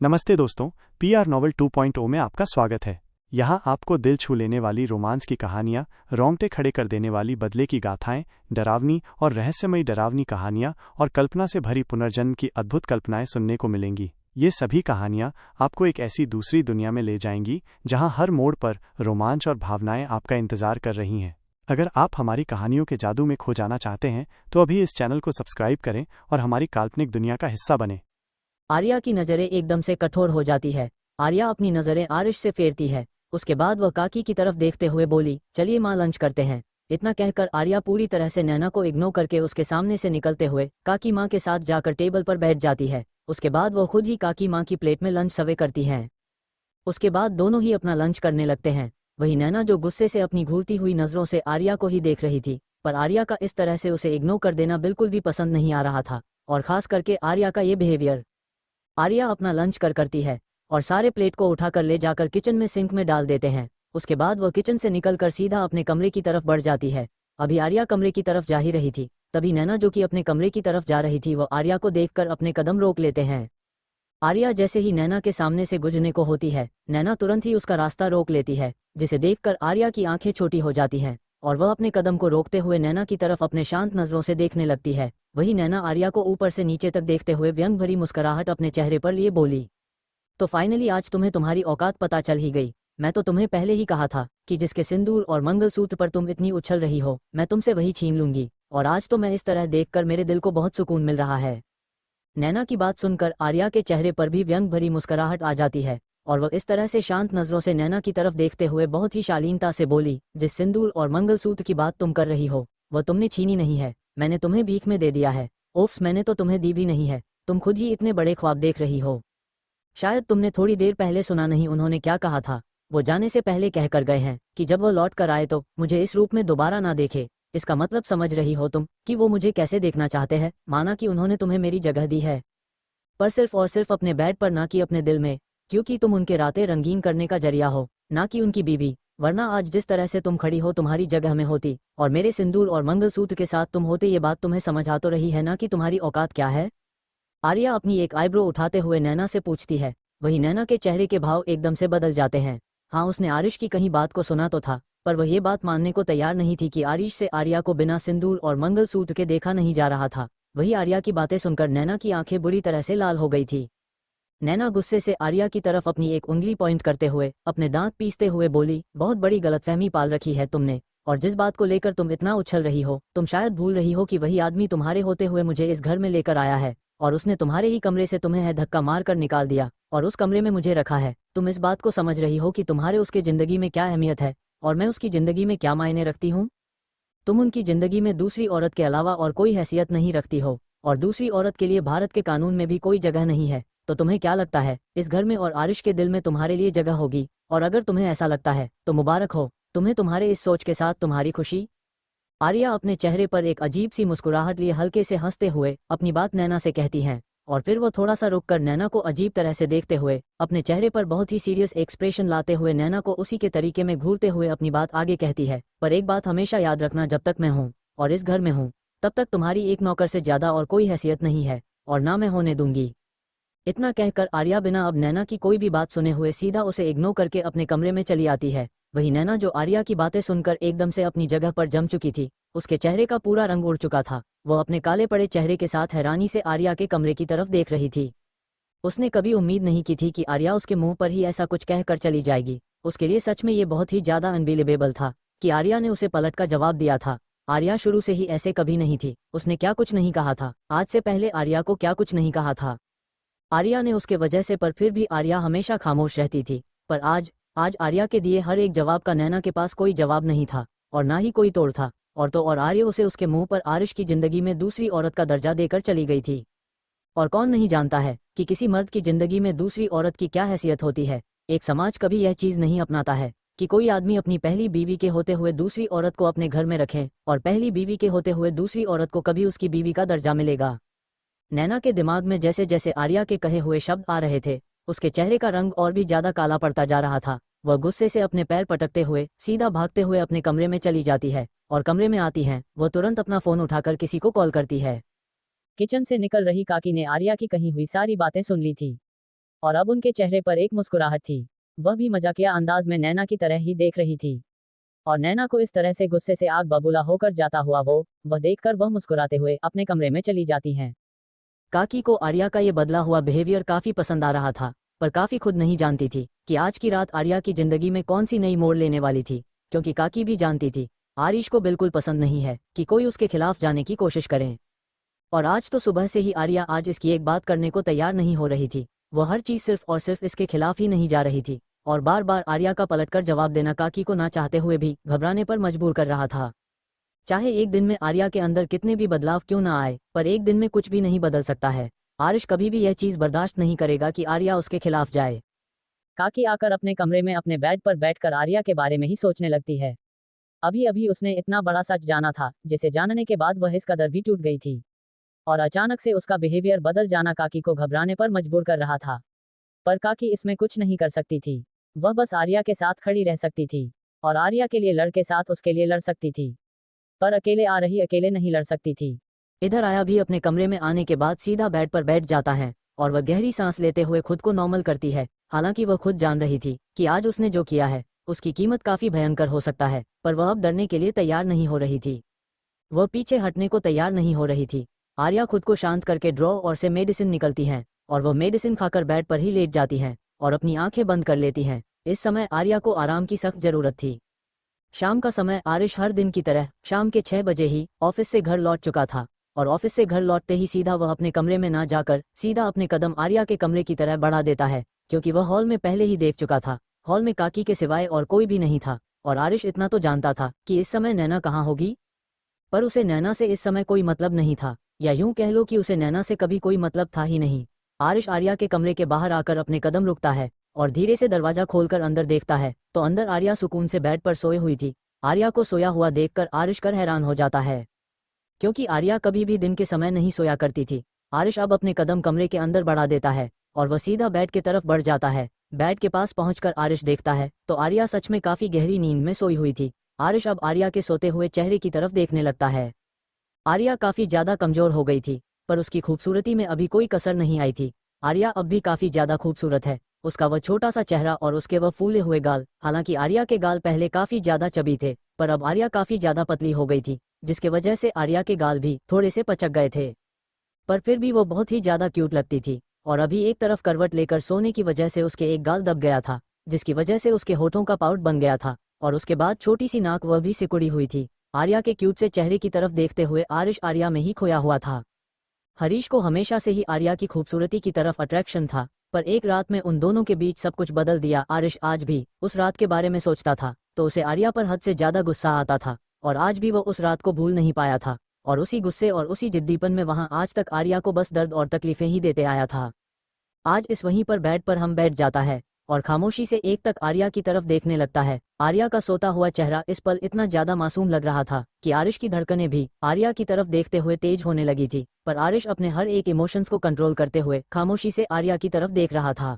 नमस्ते दोस्तों, PR novel 2.0 में आपका स्वागत है। यहाँ आपको दिल छू लेने वाली रोमांस की कहानियाँ, रोंगटे खड़े कर देने वाली बदले की गाथाएं, डरावनी और रहस्यमयी डरावनी कहानियाँ और कल्पना से भरी पुनर्जन्म की अद्भुत कल्पनाएं सुनने को मिलेंगी। ये सभी कहानियाँ आपको एक ऐसी दूसरी दुनिया में ले जाएंगी जहाँ हर मोड़ पर रोमांच और भावनाएं आपका इंतजार कर रही हैं। अगर आप हमारी कहानियों के जादू में खो जाना चाहते हैं तो अभी इस चैनल को सब्सक्राइब करें और हमारी काल्पनिक दुनिया का हिस्सा बने। आर्या की नज़रें एकदम से कठोर हो जाती है। आर्या अपनी नज़रें आरिश से फेरती है। उसके बाद वह काकी की तरफ देखते हुए बोली, चलिए माँ लंच करते हैं। इतना कहकर आर्या पूरी तरह से नैना को इग्नोर करके उसके सामने से निकलते हुए काकी माँ के साथ जाकर टेबल पर बैठ जाती है। उसके बाद वह खुद ही काकी माँ की प्लेट में लंच सर्व करती हैं। उसके बाद दोनों ही अपना लंच करने लगते हैं। वही नैना जो गुस्से से अपनी घूरती हुई नज़रों से आर्या को ही देख रही थी, पर आर्या का इस तरह से उसे इग्नोर कर देना बिल्कुल भी पसंद नहीं आ रहा था, और खास करके आर्या का ये बिहेवियर। आर्या अपना लंच करती है और सारे प्लेट को उठाकर ले जाकर किचन में सिंक में डाल देते हैं। उसके बाद वह किचन से निकलकर सीधा अपने कमरे की तरफ बढ़ जाती है। अभी आर्या कमरे की तरफ जा ही रही थी, तभी नैना जो कि अपने कमरे की तरफ जा रही थी वह आर्या को देखकर अपने कदम रोक लेते हैं। आर्या जैसे ही नैना के सामने से गुजरने को होती है, नैना तुरंत ही उसका रास्ता रोक लेती है, जिसे देखकर आर्या की आंखें छोटी हो जाती हैं और वह अपने कदम को रोकते हुए नैना की तरफ अपने शांत नज़रों से देखने लगती है। वही नैना आर्या को ऊपर से नीचे तक देखते हुए व्यंग भरी मुस्कुराहट अपने चेहरे पर लिए बोली, तो फाइनली आज तुम्हें तुम्हारी औकात पता चल ही गई। मैं तो तुम्हें पहले ही कहा था कि जिसके सिंदूर और मंगलसूत्र पर तुम इतनी उछल रही हो, मैं तुमसे वही छीन लूंगी, और आज तो मैं इस तरह देखकर मेरे दिल को बहुत सुकून मिल रहा है। नैना की बात सुनकर आर्या के चेहरे पर भी व्यंग भरी मुस्कुराहट आ जाती है और वह इस तरह से शांत नज़रों से नैना की तरफ देखते हुए बहुत ही शालीनता से बोली, जिस सिंदूर और मंगलसूत्र की बात तुम कर रही हो वह तुमने छीनी नहीं है, मैंने तुम्हें भीख में दे दिया है। ओफ्स, मैंने तो तुम्हें दी भी नहीं है, तुम खुद ही इतने बड़े ख्वाब देख रही हो। शायद तुमने थोड़ी देर पहले सुना नहीं उन्होंने क्या कहा था। वो जाने से पहले कह कर गए हैं कि जब वो लौट कर आए तो मुझे इस रूप में दोबारा ना देखे। इसका मतलब समझ रही हो तुम कि वो मुझे कैसे देखना चाहते हैं? माना कि उन्होंने तुम्हें मेरी जगह दी है, पर सिर्फ और सिर्फ अपने बेड पर, ना कि अपने दिल में, क्योंकि तुम उनके रातें रंगीन करने का जरिया हो, ना कि उनकी बीवी। वरना आज जिस तरह से तुम खड़ी हो तुम्हारी जगह में होती और मेरे सिंदूर और मंगलसूत्र के साथ तुम होते। ये बात तुम्हें समझ आ तो रही है ना कि तुम्हारी औकात क्या है? आर्या अपनी एक आईब्रो उठाते हुए नैना से पूछती है। वही नैना के चेहरे के भाव एकदम से बदल जाते हैं। हाँ, उसने आरिश की कहीं बात को सुना तो था, पर वह ये बात मानने को तैयार नहीं थी कि आरिश से आर्या को बिना सिंदूर और मंगलसूत्र के देखा नहीं जा रहा था। वही आर्या की बातें सुनकर नैना की आंखें बुरी तरह से लाल हो गई थी। नैना गुस्से से आर्या की तरफ अपनी एक उंगली पॉइंट करते हुए अपने दांत पीसते हुए बोली, बहुत बड़ी गलतफहमी पाल रखी है तुमने, और जिस बात को लेकर तुम इतना उछल रही हो, तुम शायद भूल रही हो कि वही आदमी तुम्हारे होते हुए मुझे इस घर में लेकर आया है और उसने तुम्हारे ही कमरे से तुम्हें है धक्का मार कर निकाल दिया और उस कमरे में मुझे रखा है। तुम इस बात को समझ रही हो कि तुम्हारे उसके जिंदगी में क्या अहमियत है और मैं उसकी जिंदगी में क्या मायने रखती हूँ? तुम उनकी जिंदगी में दूसरी औरत के अलावा और कोई हैसियत नहीं रखती हो, और दूसरी औरत के लिए भारत के कानून में भी कोई जगह नहीं है। तो तुम्हें क्या लगता है इस घर में और आरिश के दिल में तुम्हारे लिए जगह होगी? और अगर तुम्हें ऐसा लगता है तो मुबारक हो तुम्हें तुम्हारे इस सोच के साथ तुम्हारी खुशी। आर्या अपने चेहरे पर एक अजीब सी मुस्कुराहट लिए हल्के से हंसते हुए अपनी बात नैना से कहती हैं, और फिर वो थोड़ा सा रुक कर नैना को अजीब तरह से देखते हुए अपने चेहरे पर बहुत ही सीरियस एक्सप्रेशन लाते हुए नैना को उसी के तरीके में घूरते हुए अपनी बात आगे कहती है, पर एक बात हमेशा याद रखना, जब तक मैं हूँ और इस घर में हूँ तब तक तुम्हारी एक नौकर से ज्यादा और कोई हैसियत नहीं है, और ना मैं होने दूंगी। इतना कहकर आर्या बिना अब नैना की कोई भी बात सुने हुए सीधा उसे इग्नोर करके अपने कमरे में चली आती है। वही नैना जो आर्या की बातें सुनकर एकदम से अपनी जगह पर जम चुकी थी, उसके चेहरे का पूरा रंग उड़ चुका था। वह अपने काले पड़े चेहरे के साथ हैरानी से आर्या के कमरे की तरफ देख रही थी। उसने कभी उम्मीद नहीं की थी कि आर्या उसके मुंह पर ही ऐसा कुछ कहकर चली जाएगी। उसके लिए सच में ये बहुत ही ज्यादा अनबिलीवेबल था कि आर्या ने उसे पलट का जवाब दिया था। आर्या शुरू से ही ऐसे कभी नहीं थी। उसने क्या कुछ नहीं कहा था? आज से पहले आर्या को क्या कुछ नहीं कहा था आर्या ने उसके वजह से, पर फिर भी आर्या हमेशा खामोश रहती थी। पर आज आर्या के दिए हर एक जवाब का नैना के पास कोई जवाब नहीं था और ना ही कोई तोड़ था। और तो और आर्या उसे उसके मुंह पर आरिश की जिंदगी में दूसरी औरत का दर्जा देकर चली गई थी। और कौन नहीं जानता है कि किसी मर्द की जिंदगी में दूसरी औरत की क्या हैसियत होती है। एक समाज कभी यह चीज नहीं अपनाता है कि कोई आदमी अपनी पहली बीवी के होते हुए दूसरी औरत को अपने घर में रखे, और पहली बीवी के होते हुए दूसरी औरत को कभी उसकी बीवी का दर्जा मिलेगा। नैना के दिमाग में जैसे जैसे आर्या के कहे हुए शब्द आ रहे थे, उसके चेहरे का रंग और भी ज्यादा काला पड़ता जा रहा था। वह गुस्से से अपने पैर पटकते हुए सीधा भागते हुए अपने कमरे में चली जाती है, और कमरे में आती है वह तुरंत अपना फोन उठाकर किसी को कॉल करती है। किचन से निकल रही काकी ने आर्या की कही हुई सारी बातें सुन ली थी। और अब उनके चेहरे पर एक मुस्कुराहट थी। वह भी मजाकिया अंदाज में नैना की तरह ही देख रही थी। और नैना को इस तरह से गुस्से से आग बबूला होकर जाता हुआ वह देखकर वह मुस्कुराते हुए अपने कमरे में चली जाती हैं। काकी को आर्या का ये बदला हुआ बिहेवियर काफी पसंद आ रहा था, पर काफी खुद नहीं जानती थी कि आज की रात आर्या की जिंदगी में कौन सी नई मोड़ लेने वाली थी, क्योंकि काकी भी जानती थी आरिश को बिल्कुल पसंद नहीं है कि कोई उसके खिलाफ जाने की कोशिश करे। और आज तो सुबह से ही आर्या आज इसकी एक बात करने को तैयार नहीं हो रही थी। वह हर चीज सिर्फ और सिर्फ इसके खिलाफ ही नहीं जा रही थी, और बार बार आर्या का पलटकर जवाब देना काकी को ना चाहते हुए भी घबराने पर मजबूर कर रहा था। चाहे एक दिन में आर्या के अंदर कितने भी बदलाव क्यों ना आए, पर एक दिन में कुछ भी नहीं बदल सकता है। आरिश कभी भी यह चीज बर्दाश्त नहीं करेगा कि आर्या उसके खिलाफ जाए। काकी आकर अपने कमरे में अपने बेड पर बैठकर आर्या के बारे में ही सोचने लगती है। अभी अभी उसने इतना बड़ा सच जाना था, जिसे जानने के बाद वह इस कदर भी टूट गई थी। और अचानक से उसका बिहेवियर बदल जाना काकी को घबराने पर मजबूर कर रहा था। पर काकी इसमें कुछ नहीं कर सकती थी। वह बस आर्या के साथ खड़ी रह सकती थी, और आर्या के लिए लड़के साथ उसके लिए लड़ सकती थी, पर अकेले आ रही अकेले नहीं लड़ सकती थी। इधर आया भी अपने कमरे में आने के बाद सीधा बेड पर बैठ जाता है, और वह गहरी सांस लेते हुए खुद को नॉर्मल करती है। हालांकि वह खुद जान रही थी कि आज उसने जो किया है उसकी कीमत काफी भयंकर हो सकता है, पर वह अब डरने के लिए तैयार नहीं हो रही थी। वह पीछे हटने को तैयार नहीं हो रही थी। आर्या खुद को शांत करके ड्रॉअर से मेडिसिन निकलती हैं, और वह मेडिसिन खाकर बेड पर ही लेट जाती हैं और अपनी आंखें बंद कर लेती हैं। इस समय आर्या को आराम की सख्त जरूरत थी। शाम का समय आरिश हर दिन की तरह शाम के 6 बजे ही ऑफिस से घर लौट चुका था, और ऑफिस से घर लौटते ही सीधा वह अपने कमरे में ना जाकर सीधा अपने कदम आर्या के कमरे की तरह बढ़ा देता है, क्योंकि वह हॉल में पहले ही देख चुका था। हॉल में काकी के सिवाय और कोई भी नहीं था, और आरिश इतना तो जानता था कि इस समय नैना कहाँ होगी। पर उसे नैना से इस समय कोई मतलब नहीं था, या यूं कह लो कि उसे नैना से कभी कोई मतलब था ही नहीं। आरिश आर्या के कमरे के बाहर आकर अपने कदम रुकता है और धीरे से दरवाजा खोलकर अंदर देखता है तो अंदर आर्या सुकून से बेड पर सोए हुई थी। आर्या को सोया हुआ देखकर आरिश कर हैरान हो जाता है, क्योंकि आर्या कभी भी दिन के समय नहीं सोया करती थी। आरिश अब अपने कदम कमरे के अंदर बढ़ा देता है और वह सीधा बेड की तरफ बढ़ जाता है। बेड के पास पहुंचकर आरिश देखता है तो आर्या सच में काफी गहरी नींद में सोई हुई थी। आरिश अब आर्या के सोते हुए चेहरे की तरफ देखने लगता है। आर्या काफी ज्यादा कमजोर हो गई थी, पर उसकी खूबसूरती में अभी कोई कसर नहीं आई थी। आर्या अब भी काफी ज्यादा खूबसूरत है। उसका वह छोटा सा चेहरा और उसके वह फूले हुए गाल। हालांकि आर्या के गाल पहले काफी ज्यादा चबी थे, पर अब आर्या काफी ज्यादा पतली हो गई थी, जिसके वजह से आर्या के गाल भी थोड़े से पचक गए थे। पर फिर भी वो बहुत ही ज्यादा क्यूट लगती थी, और अभी एक तरफ करवट लेकर सोने की वजह से उसके एक गाल दब गया था, जिसकी वजह से उसके होठों का पाउट बन गया था, और उसके बाद छोटी सी नाक वह भी सिकुड़ी हुई थी। आर्या के क्यूट से चेहरे की तरफ देखते हुए आरिश आर्या में ही खोया हुआ था। हरीश को हमेशा से ही आर्या की खूबसूरती की तरफ अट्रैक्शन था, पर एक रात में उन दोनों के बीच सब कुछ बदल दिया। आरिश आज भी उस रात के बारे में सोचता था तो उसे आर्या पर हद से ज्यादा गुस्सा आता था, और आज भी वह उस रात को भूल नहीं पाया था, और उसी गुस्से और उसी जिद्दीपन में वहां आज तक आर्या को बस दर्द और तकलीफें ही देते आया था। आज इस वहीं पर बेड पर हम बैठ जाता है और खामोशी से एक तक आर्या की तरफ देखने लगता है। आर्या का सोता हुआ चेहरा इस पल इतना ज्यादा मासूम लग रहा था कि आरिश की धड़कनें भी आर्या की तरफ देखते हुए तेज होने लगी थी, पर आरिश अपने हर एक इमोशंस को कंट्रोल करते हुए खामोशी से आर्या की तरफ देख रहा था।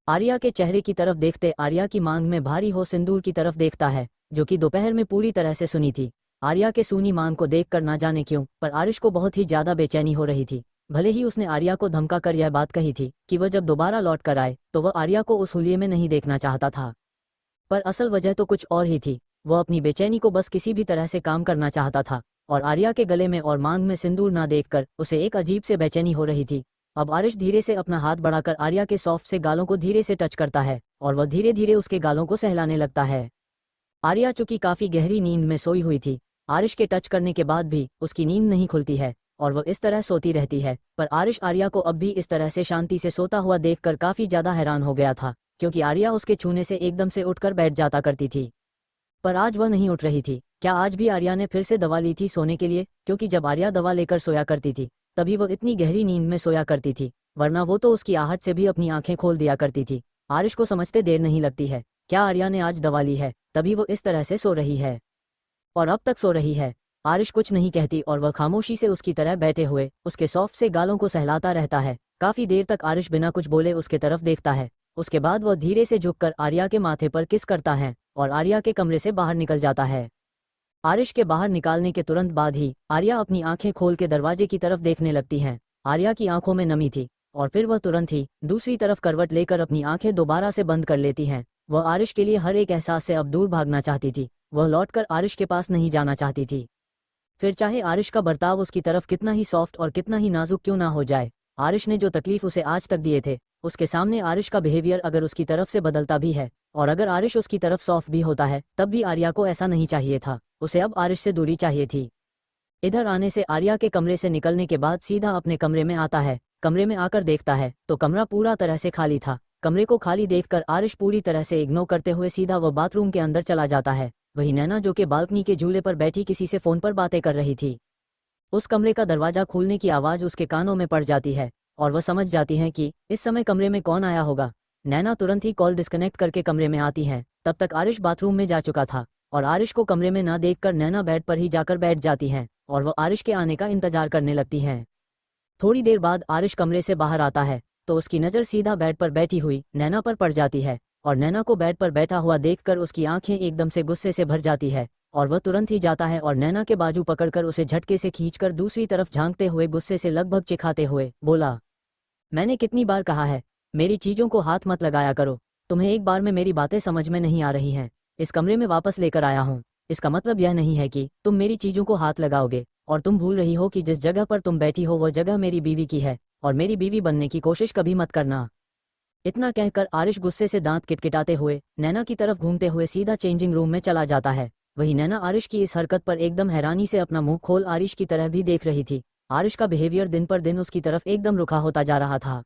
आर्या के चेहरे की तरफ देखते आर्या की मांग में भारी हो सिंदूर की तरफ देखता है, जो कि दोपहर में पूरी तरह से सुनी थी। आर्या के सूनी मांग को देखकर ना जाने क्यों पर आरिश को बहुत ही ज्यादा बेचैनी हो रही थी। भले ही उसने आर्या को धमका कर यह बात कही थी कि वह जब दोबारा लौट कर आए तो वह आर्या को उस हुलिये में नहीं देखना चाहता था, पर असल वजह तो कुछ और ही थी। वह अपनी बेचैनी को बस किसी भी तरह से काम करना चाहता था, और आर्या के गले में और मांग में सिंदूर ना देखकर उसे एक अजीब से बेचैनी हो रही थी। अब आरिश धीरे से अपना हाथ बढ़ाकर आर्या के सॉफ्ट से गालों को धीरे से टच करता है, और वह धीरे धीरे उसके गालों को सहलाने लगता है। आर्या चूंकि काफी गहरी नींद में सोई हुई थी, आरिश के टच करने के बाद भी उसकी नींद नहीं खुलती है, और वह इस तरह सोती रहती है। पर आरिश आर्या को अब भी इस तरह से शांति से सोता हुआ देखकर काफी ज्यादा हैरान हो गया था, क्योंकि आर्या उसके छूने से एकदम से उठकर बैठ जाता करती थी, पर आज वह नहीं उठ रही थी। क्या आज भी आर्या ने फिर से दवा ली थी सोने के लिए? क्योंकि जब आर्या दवा लेकर सोया करती थी तभी वो इतनी गहरी नींद में सोया करती थी, वरना वो तो उसकी आहट से भी अपनी आंखें खोल दिया करती थी। आरिश को समझते देर नहीं लगती है। क्या आर्या ने आज दवा ली है तभी वो इस तरह से सो रही है, और अब तक सो रही है? आरिश कुछ नहीं कहती और वह खामोशी से उसकी तरह बैठे हुए उसके सॉफ्ट से गालों को सहलाता रहता है। काफी देर तक आरिश बिना कुछ बोले उसके तरफ देखता है। उसके बाद वह धीरे से झुककर आर्या के माथे पर किस करता है और आर्या के कमरे से बाहर निकल जाता है। आरिश के बाहर निकालने के तुरंत बाद ही आर्या अपनी आंखें खोल के दरवाजे की तरफ देखने लगती है। आर्या की आंखों में नमी थी और फिर वह तुरंत ही दूसरी तरफ करवट लेकर अपनी आंखें दोबारा से बंद कर लेती हैं। वह आरिश के लिए हर एक एहसास से अब दूर भागना चाहती थी। वह लौटकर आरिश के पास नहीं जाना चाहती थी। फिर चाहे आरिश का बर्ताव उसकी तरफ कितना ही सॉफ्ट और कितना ही नाजुक क्यों ना हो जाए, आरिश ने जो तकलीफ उसे आज तक दिए थे, उसके सामने आरिश का बिहेवियर अगर उसकी तरफ से बदलता भी है और अगर आरिश उसकी तरफ सॉफ्ट भी होता है, तब भी आर्या को ऐसा नहीं चाहिए था। उसे अब आरिश से दूरी चाहिए थी। इधर आने से आर्या के कमरे से निकलने के बाद सीधा अपने कमरे में आता है। कमरे में आकर देखता है तो कमरा पूरा तरह से खाली था। कमरे को खाली देखकर आरिश पूरी तरह से इग्नोर करते हुए सीधा वह बाथरूम के अंदर चला जाता है। वही नैना जो कि बालकनी के झूले पर बैठी किसी से फोन पर बातें कर रही थी, उस कमरे का दरवाजा खुलने की आवाज उसके कानों में पड़ जाती है और वह समझ जाती है कि इस समय कमरे में कौन आया होगा। नैना तुरंत ही कॉल डिस्कनेक्ट करके कमरे में आती है। तब तक आरिश बाथरूम में जा चुका था और आरिश को कमरे में ना देखकर नैना बेड पर ही जाकर बैठ जाती है और वह आरिश के आने का इंतजार करने लगती है। थोड़ी देर बाद आरिश कमरे से बाहर आता है तो उसकी नज़र सीधा बेड पर बैठी हुई नैना पर पड़ जाती है और नैना को बेड पर बैठा हुआ देखकर उसकी आंखें एकदम से गुस्से से भर जाती है और वह तुरंत ही जाता है और नैना के बाजू पकड़कर उसे झटके से खींचकर दूसरी तरफ झांकते हुए गुस्से से लगभग चिखाते हुए बोला, मैंने कितनी बार कहा है मेरी चीज़ों को हाथ मत लगाया करो। तुम्हें एक बार में मेरी बातें समझ में नहीं आ रही हैं। इस कमरे में वापस लेकर आया हूँ। इसका मतलब यह नहीं है कि तुम मेरी चीज़ों को हाथ लगाओगे और तुम भूल रही हो कि जिस जगह पर तुम बैठी हो वह जगह मेरी बीवी की है और मेरी बीवी बनने की कोशिश कभी मत करना। इतना कहकर आरिश गुस्से से दांत किटकिटाते हुए नैना की तरफ घूमते हुए सीधा चेंजिंग रूम में चला जाता है। वही नैना आरिश की इस हरकत पर एकदम हैरानी से अपना मुंह खोल आरिश की तरह भी देख रही थी। आरिश का बिहेवियर दिन पर दिन उसकी तरफ एकदम रुखा होता जा रहा था।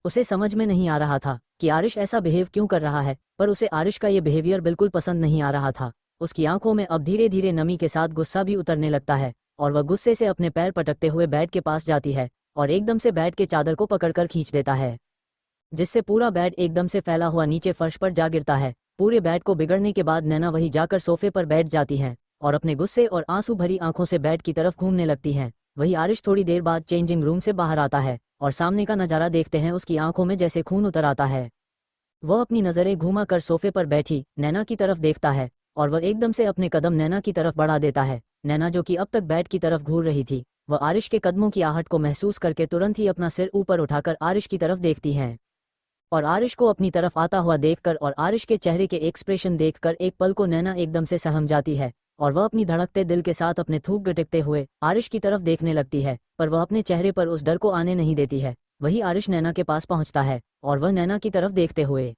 उसे समझ में नहीं आ रहा था कि आरिश ऐसा बिहेव क्यों कर रहा है, पर उसे आरिश का ये बिहेवियर बिल्कुल पसंद नहीं आ रहा था। उसकी आंखों में अब धीरे धीरे नमी के साथ गुस्सा भी उतरने लगता है और वह गुस्से से अपने पैर पटकते हुए बेड के पास जाती है और एकदम से बेड के चादर को पकड़कर खींच देता है, जिससे पूरा बेड एकदम से फैला हुआ नीचे फर्श पर जा गिरता है। पूरे बेड को बिगड़ने के बाद नैना वही जाकर सोफे पर बैठ जाती हैं और अपने गुस्से और आंसू भरी आंखों से बेड की तरफ घूमने लगती हैं। वही आरिश थोड़ी देर बाद चेंजिंग रूम से बाहर आता है और सामने का नज़ारा देखते हैं उसकी आंखों में जैसे खून उतर आता है। वह अपनी नज़रें घुमा कर सोफे पर बैठी नैना की तरफ देखता है और वह एकदम से अपने कदम नैना की तरफ बढ़ा देता है। नैना जो कि अब तक बेड की तरफ घूर रही थी, वह आरिश के कदमों की आहट को महसूस करके तुरंत ही अपना सिर ऊपर उठाकर आरिश की तरफ देखती हैं और आरिश को अपनी तरफ आता हुआ देखकर और आरिश के चेहरे के एक्सप्रेशन देखकर एक पल को नैना एकदम से सहम जाती है और वह अपनी धड़कते दिल के साथ अपने थूक गटकते हुए आरिश की तरफ देखने लगती है, पर वह अपने चेहरे पर उस डर को आने नहीं देती है। वही आरिश नैना के पास पहुंचता है और वह नैना की तरफ देखते हुए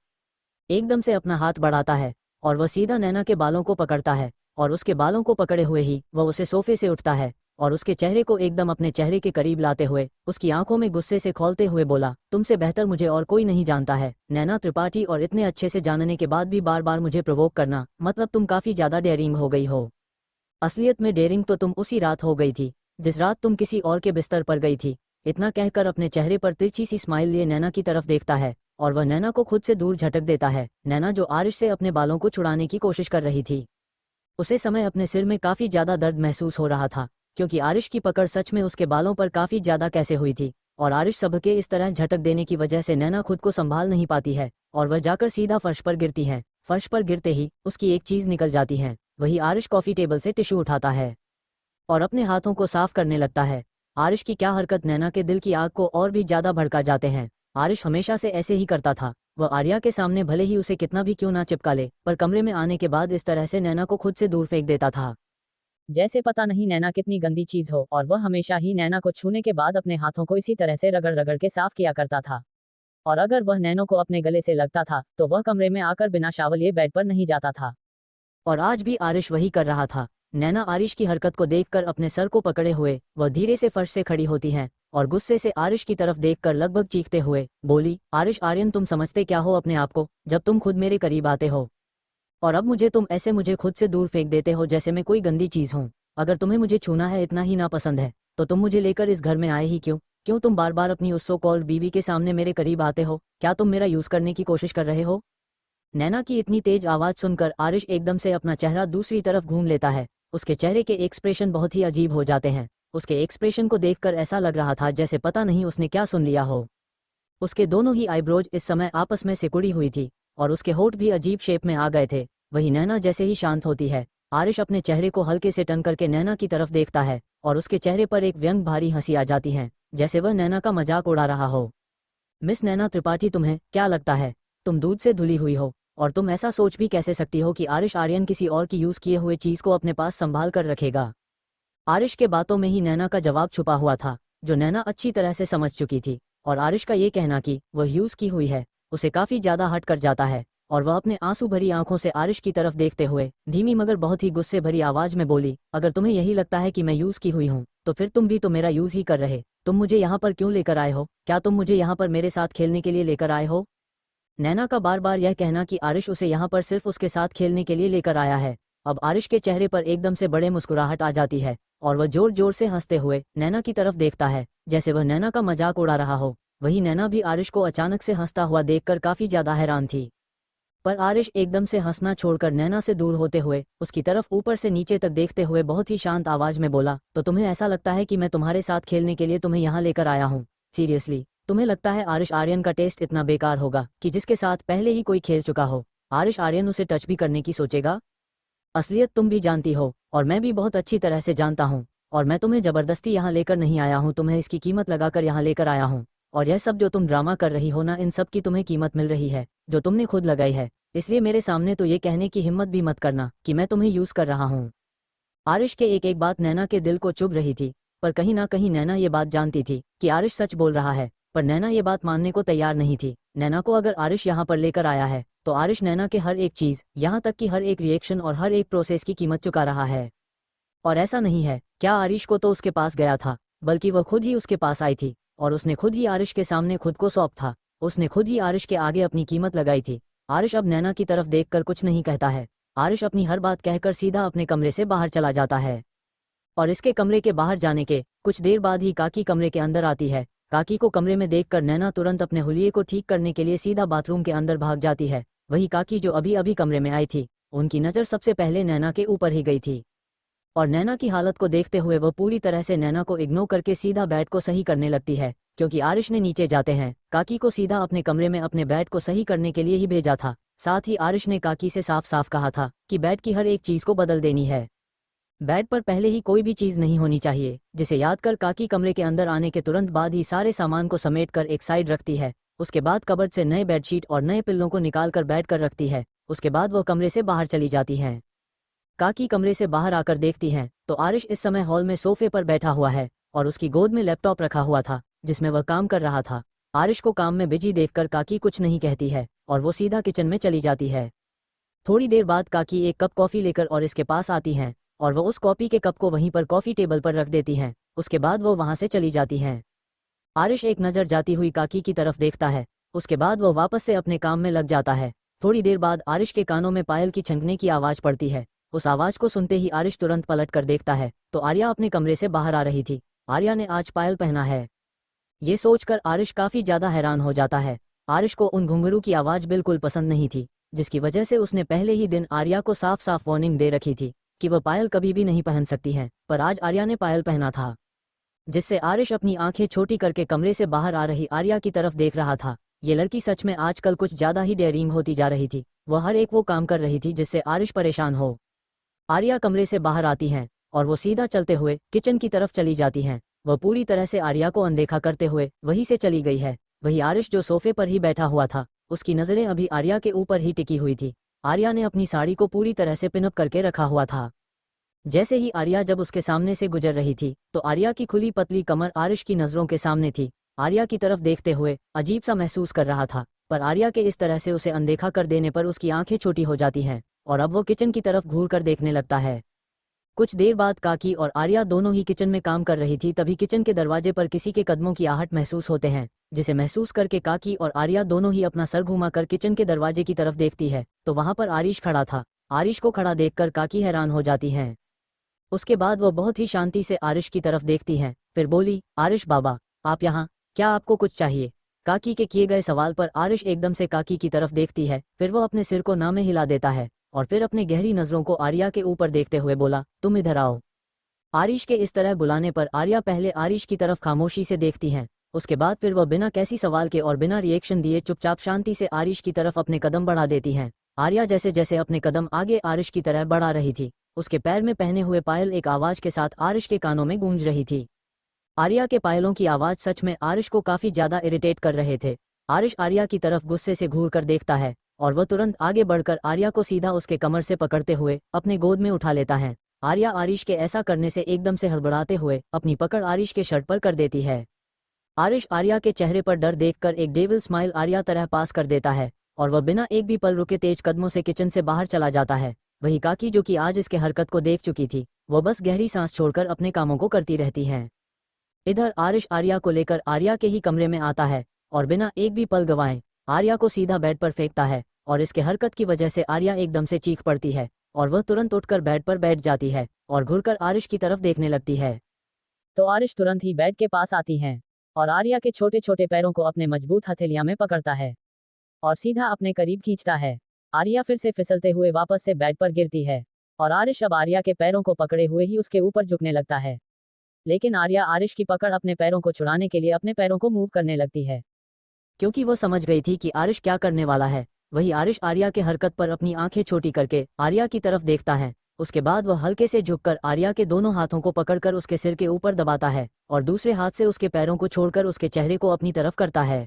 एकदम से अपना हाथ बढ़ाता है और वह सीधा नैना के बालों को पकड़ता है और उसके बालों को पकड़े हुए ही वह उसे सोफे से उठता है और उसके चेहरे को एकदम अपने चेहरे के करीब लाते हुए उसकी आंखों में गुस्से से खौलते हुए बोला, तुमसे बेहतर मुझे और कोई नहीं जानता है नैना त्रिपाठी, और इतने अच्छे से जानने के बाद भी बार बार मुझे प्रोवोक करना, मतलब तुम काफ़ी ज़्यादा डेयरिंग हो गई हो। असलियत में डेयरिंग तो तुम उसी रात हो गई थी जिस रात तुम किसी और के बिस्तर पर गई थी। इतना कहकर अपने चेहरे पर तिरछी सी स्माइल लिए नैना की तरफ देखता है और वह नैना को खुद से दूर झटक देता है। नैना जो आरिश से अपने बालों को छुड़ाने की कोशिश कर रही थी, उसे समय अपने सिर में काफ़ी ज़्यादा दर्द महसूस हो रहा था क्योंकि आरिश की पकड़ सच में उसके बालों पर काफ़ी ज़्यादा कैसे हुई थी और आरिश सबके इस तरह झटक देने की वजह से नैना खुद को संभाल नहीं पाती है और वह जाकर सीधा फर्श पर गिरती है। फर्श पर गिरते ही उसकी एक चीज़ निकल जाती है। वही आरिश कॉफ़ी टेबल से टिश्यू उठाता है और अपने हाथों को साफ करने लगता है। आरिश की क्या हरकत नैना के दिल की आग को और भी ज़्यादा भड़का जाते हैं। आरिश हमेशा से ऐसे ही करता था। वह आर्या के सामने भले ही उसे कितना भी क्यों ना चिपका ले, पर कमरे में आने के बाद इस तरह से नैना को खुद से दूर फेंक देता था जैसे पता नहीं नैना कितनी गंदी चीज हो, और वह हमेशा ही नैना को छूने के बाद अपने हाथों को इसी तरह से रगड़ रगड़ के साफ किया करता था। और अगर वह नैनो को अपने गले से लगता था तो वह कमरे में आकर बिना शावल लिए बेड पर नहीं जाता था। और आज भी आरिश वही कर रहा था। नैना आरिश की हरकत को देखकर अपने सर को पकड़े हुए वह धीरे से फर्श से खड़ी होती हैं और गुस्से से आरिश की तरफ देखकर लगभग चीखते हुए बोली, आरिश आर्यन, तुम समझते क्या हो अपने आप को, जब तुम खुद मेरे करीब आते हो और अब तुम ऐसे मुझे खुद से दूर फेंक देते हो जैसे मैं कोई गंदी चीज हूँ। अगर तुम्हें मुझे छूना है इतना ही नापसंद है तो तुम मुझे लेकर इस घर में आए ही क्यों तुम बार बार अपनी उस सो कॉल्ड बीवी के सामने मेरे करीब आते हो? क्या तुम मेरा यूज करने की कोशिश कर रहे हो? नैना की इतनी तेज आवाज सुनकर आरिश एकदम से अपना चेहरा दूसरी तरफ घूम लेता है। उसके चेहरे के एक्सप्रेशन बहुत ही अजीब हो जाते हैं। उसके एक्सप्रेशन को देखकर ऐसा लग रहा था जैसे पता नहीं उसने क्या सुन लिया हो। उसके दोनों ही आईब्रोज इस समय आपस में सिकुड़ी हुई थी और उसके होठ भी अजीब शेप में आ गए थे। वही नैना जैसे ही शांत होती है, आरिश अपने चेहरे को हल्के से टर्न करके नैना की तरफ देखता है और उसके चेहरे पर एक व्यंग भारी हंसी आ जाती है, जैसे वह नैना का मजाक उड़ा रहा हो। मिस नैना त्रिपाठी, तुम्हें क्या लगता है तुम दूध से धुली हुई हो, और तुम ऐसा सोच भी कैसे सकती हो कि आरिश आर्यन किसी और की यूज किए हुए चीज को अपने पास संभाल कर रखेगा। आरिश के बातों में ही नैना का जवाब छुपा हुआ था, जो नैना अच्छी तरह से समझ चुकी थी। और आरिश का ये कहना कि वह यूज की हुई है उसे काफी ज्यादा हट कर जाता है, और वह अपने आंसू भरी आंखों से आरिश की तरफ देखते हुए धीमी मगर बहुत ही गुस्से भरी आवाज में बोली, अगर तुम्हें यही लगता है कि मैं यूज की हुई हूँ तो फिर तुम भी तो मेरा यूज ही कर रहे। तुम मुझे यहाँ पर क्यों लेकर आए हो? क्या तुम मुझे यहाँ पर मेरे साथ खेलने के लिए लेकर आए हो? नैना का बार बार यह कहना कि आरिश उसे यहाँ पर सिर्फ उसके साथ खेलने के लिए लेकर आया है, अब आरिश के चेहरे पर एकदम से बड़े मुस्कुराहट आ जाती है, और वह जोर जोर से हंसते हुए नैना की तरफ देखता है, जैसे वह नैना का मजाक उड़ा रहा हो। वही नैना भी आरिश को अचानक से हंसता हुआ देखकर काफी ज्यादा हैरान थी। पर आरिश एकदम से हंसना छोड़कर नैना से दूर होते हुए उसकी तरफ ऊपर से नीचे तक देखते हुए बहुत ही शांत आवाज में बोला, तो तुम्हें ऐसा लगता है कि मैं तुम्हारे साथ खेलने के लिए तुम्हें यहाँ लेकर आया हूँ? सीरियसली तुम्हें लगता है आरिश आर्यन का टेस्ट इतना बेकार होगा कि जिसके साथ पहले ही कोई खेल चुका हो आरिश आर्यन उसे टच भी करने की सोचेगा? असलियत तुम भी जानती हो और मैं भी बहुत अच्छी तरह से जानता हूँ, और मैं तुम्हें जबरदस्ती यहाँ लेकर नहीं आया हूँ, तुम्हें इसकी कीमत लगाकर यहाँ लेकर आया हूँ। और यह सब जो तुम ड्रामा कर रही हो ना, इन सब की तुम्हें कीमत मिल रही है जो तुमने खुद लगाई है, इसलिए मेरे सामने तो ये कहने की हिम्मत भी मत करना कि मैं तुम्हें यूज कर रहा हूँ। आरिश के एक एक बात नैना के दिल को चुभ रही थी, पर कहीं ना कहीं नैना ये बात जानती थी कि आरिश सच बोल रहा है, पर नैना ये बात मानने को तैयार नहीं थी। नैना को अगर आरिश यहाँ पर लेकर आया है तो आरिश नैना के हर एक चीज, यहाँ तक कि हर एक रिएक्शन और हर एक प्रोसेस की कीमत चुका रहा है। और ऐसा नहीं है, क्या आरिश को तो उसके पास गया था, बल्कि वह खुद ही उसके पास आई थी, और उसने खुद ही आरिश के सामने खुद को सौंप था, उसने खुद ही आरिश के आगे अपनी कीमत लगाई थी। आरिश अब नैना की तरफ देखकर कुछ नहीं कहता है, आरिश अपनी हर बात कहकर सीधा अपने कमरे से बाहर चला जाता है। और इसके कमरे के बाहर जाने के कुछ देर बाद ही काकी कमरे के अंदर आती है। काकी को कमरे में देखकर नैना तुरंत अपने हुलिये को ठीक करने के लिए सीधा बाथरूम के अंदर भाग जाती है। वही काकी जो अभी अभी कमरे में आई थी, उनकी नज़र सबसे पहले नैना के ऊपर ही गई थी, और नैना की हालत को देखते हुए वह पूरी तरह से नैना को इग्नोर करके सीधा बेड को सही करने लगती है, क्योंकि आरिश ने नीचे जाते हैं काकी को सीधा अपने कमरे में अपने बेड को सही करने के लिए ही भेजा था। साथ ही आरिश ने काकी से साफ साफ कहा था कि बेड की हर एक चीज को बदल देनी है, बेड पर पहले ही कोई भी चीज नहीं होनी चाहिए। जिसे याद कर काकी कमरे के अंदर आने के तुरंत बाद ही सारे सामान को समेट कर एक साइड रखती है। उसके बाद कबर्ड से नए बेडशीट और नए पिल्लों को निकाल कर बेड कर रखती है। उसके बाद वह कमरे से बाहर चली जाती हैं। काकी कमरे से बाहर आकर देखती हैं तो आरिश इस समय हॉल में सोफे पर बैठा हुआ है, और उसकी गोद में लैपटॉप रखा हुआ था जिसमें वह काम कर रहा था। आरिश को काम में बिजी देखकर काकी कुछ नहीं कहती है, और वो सीधा किचन में चली जाती है। थोड़ी देर बाद काकी एक कप कॉफी लेकर और इसके पास आती हैं, और वह उस कॉफी के कप को वहीं पर कॉफी टेबल पर रख देती हैं। उसके बाद वो वहां से चली जाती हैं। आरिश एक नज़र जाती हुई काकी की तरफ देखता है, उसके बाद वो वापस से अपने काम में लग जाता है। थोड़ी देर बाद आरिश के कानों में पायल की छनकने की आवाज़ पड़ती है। उस आवाज़ को सुनते ही आरिश तुरंत पलट कर देखता है तो आर्या अपने कमरे से बाहर आ रही थी। आर्या ने आज पायल पहना है, ये सोचकर आरिश काफ़ी ज़्यादा हैरान हो जाता है। आरिश को उन घुंघरू की आवाज़ बिल्कुल पसंद नहीं थी, जिसकी वजह से उसने पहले ही दिन आर्या को साफ साफ वार्निंग दे रखी थी कि वह पायल कभी भी नहीं पहन सकती हैं, पर आज आर्या ने पायल पहना था, जिससे आरिश अपनी आंखें छोटी करके कमरे से बाहर आ रही आर्या की तरफ देख रहा था। ये लड़की सच में आजकल कुछ ज़्यादा ही डेयरिंग होती जा रही थी। वह हर एक वो काम कर रही थी जिससे आरिश परेशान हो। आर्या कमरे से बाहर आती हैं और वो सीधा चलते हुए किचन की तरफ चली जाती हैं। वह पूरी तरह से आर्या को अनदेखा करते हुए वहीं से चली गई है। वही आरिश जो सोफे पर ही बैठा हुआ था, उसकी नज़रें अभी आर्या के ऊपर ही टिकी हुई थी। आर्या ने अपनी साड़ी को पूरी तरह से पिनअप करके रखा हुआ था। जैसे ही आर्या जब उसके सामने से गुजर रही थी तो आर्या की खुली पतली कमर आरिश की नज़रों के सामने थी। आर्या की तरफ देखते हुए अजीब सा महसूस कर रहा था, पर आर्या के इस तरह से उसे अनदेखा कर देने पर उसकी आंखें छोटी हो जाती हैं, और अब वो किचन की तरफ घूर कर देखने लगता है। कुछ देर बाद काकी और आर्या दोनों ही किचन में काम कर रही थी, तभी किचन के दरवाजे पर किसी के कदमों की आहट महसूस होते हैं, जिसे महसूस करके काकी और आर्या दोनों ही अपना सर घुमा कर किचन के दरवाजे की तरफ देखती है तो वहां पर आरिश खड़ा था। आरिश को खड़ा देखकर काकी हैरान हो जाती हैं। उसके बाद वो बहुत ही शांति से आरिश की तरफ देखती हैं, फिर बोली, आरिश बाबा, आप यहाँ, क्या आपको कुछ चाहिए? काकी के किए गए सवाल पर आरिश एकदम से काकी की तरफ देखती है, फिर वो अपने सिर को ना में हिला देता है, और फिर अपने गहरी नज़रों को आर्या के ऊपर देखते हुए बोला, तुम इधर आओ। आरिश के इस तरह बुलाने पर आर्या पहले आरिश की तरफ खामोशी से देखती हैं, उसके बाद फिर वह बिना किसी सवाल के और बिना रिएक्शन दिए चुपचाप शांति से आरिश की तरफ अपने कदम बढ़ा देती हैं। आर्या जैसे जैसे अपने कदम आगे आरिश की तरह बढ़ा रही थी, उसके पैर में पहने हुए पायल एक आवाज़ के साथ आरिश के कानों में गूंज रही थी। आर्या के पायलों की आवाज़ सच में आरिश को काफ़ी ज़्यादा इरिटेट कर रहे थे। आरिश आर्या की तरफ गुस्से से घूर कर देखता है और वह तुरंत आगे बढ़कर आर्या को सीधा उसके कमर से पकड़ते हुए अपने गोद में उठा लेता है। आर्या आरिश के ऐसा करने से एकदम से हड़बड़ाते हुए अपनी पकड़ आरिश के शर्ट पर कर देती है। आरिश आर्या के चेहरे पर डर देखकर एक डेविल स्माइल आर्या तरह पास कर देता है और वह बिना एक भी पल रुके तेज कदमों से किचन से बाहर चला जाता है। वही काकी, जो कि आज इसके हरकत को देख चुकी थी, वो बस गहरी सांस छोड़कर अपने कामों को करती रहती है। इधर आरिश आर्या को लेकर आर्या के ही कमरे में आता है और बिना एक भी पल गंवाए आर्या को सीधा बेड पर फेंकता है और इसके हरकत की वजह से आर्या एकदम से चीख पड़ती है और वह तुरंत उठकर बेड पर बैठ जाती है और घुरकर आरिश की तरफ देखने लगती है। तो आरिश तुरंत ही बेड के पास आती है और आर्या के छोटे छोटे पैरों को अपने मजबूत हथेलियां में पकड़ता है और सीधा अपने करीब खींचता है। आर्या फिर से फिसलते हुए वापस से बेड पर गिरती है और आरिश अब आर्या के पैरों को पकड़े हुए ही उसके ऊपर झुकने लगता है। लेकिन आर्या आरिश की पकड़ अपने पैरों को छुड़ाने के लिए अपने पैरों को मूव करने लगती है, क्योंकि वो समझ गई थी कि आरिश क्या करने वाला है। वही आरिश आर्या के हरकत पर अपनी आंखें छोटी करके आर्या की तरफ देखता है। उसके बाद वह हल्के से झुककर आर्या के दोनों हाथों को पकड़कर उसके सिर के ऊपर दबाता है और दूसरे हाथ से उसके पैरों को छोड़कर उसके चेहरे को अपनी तरफ करता है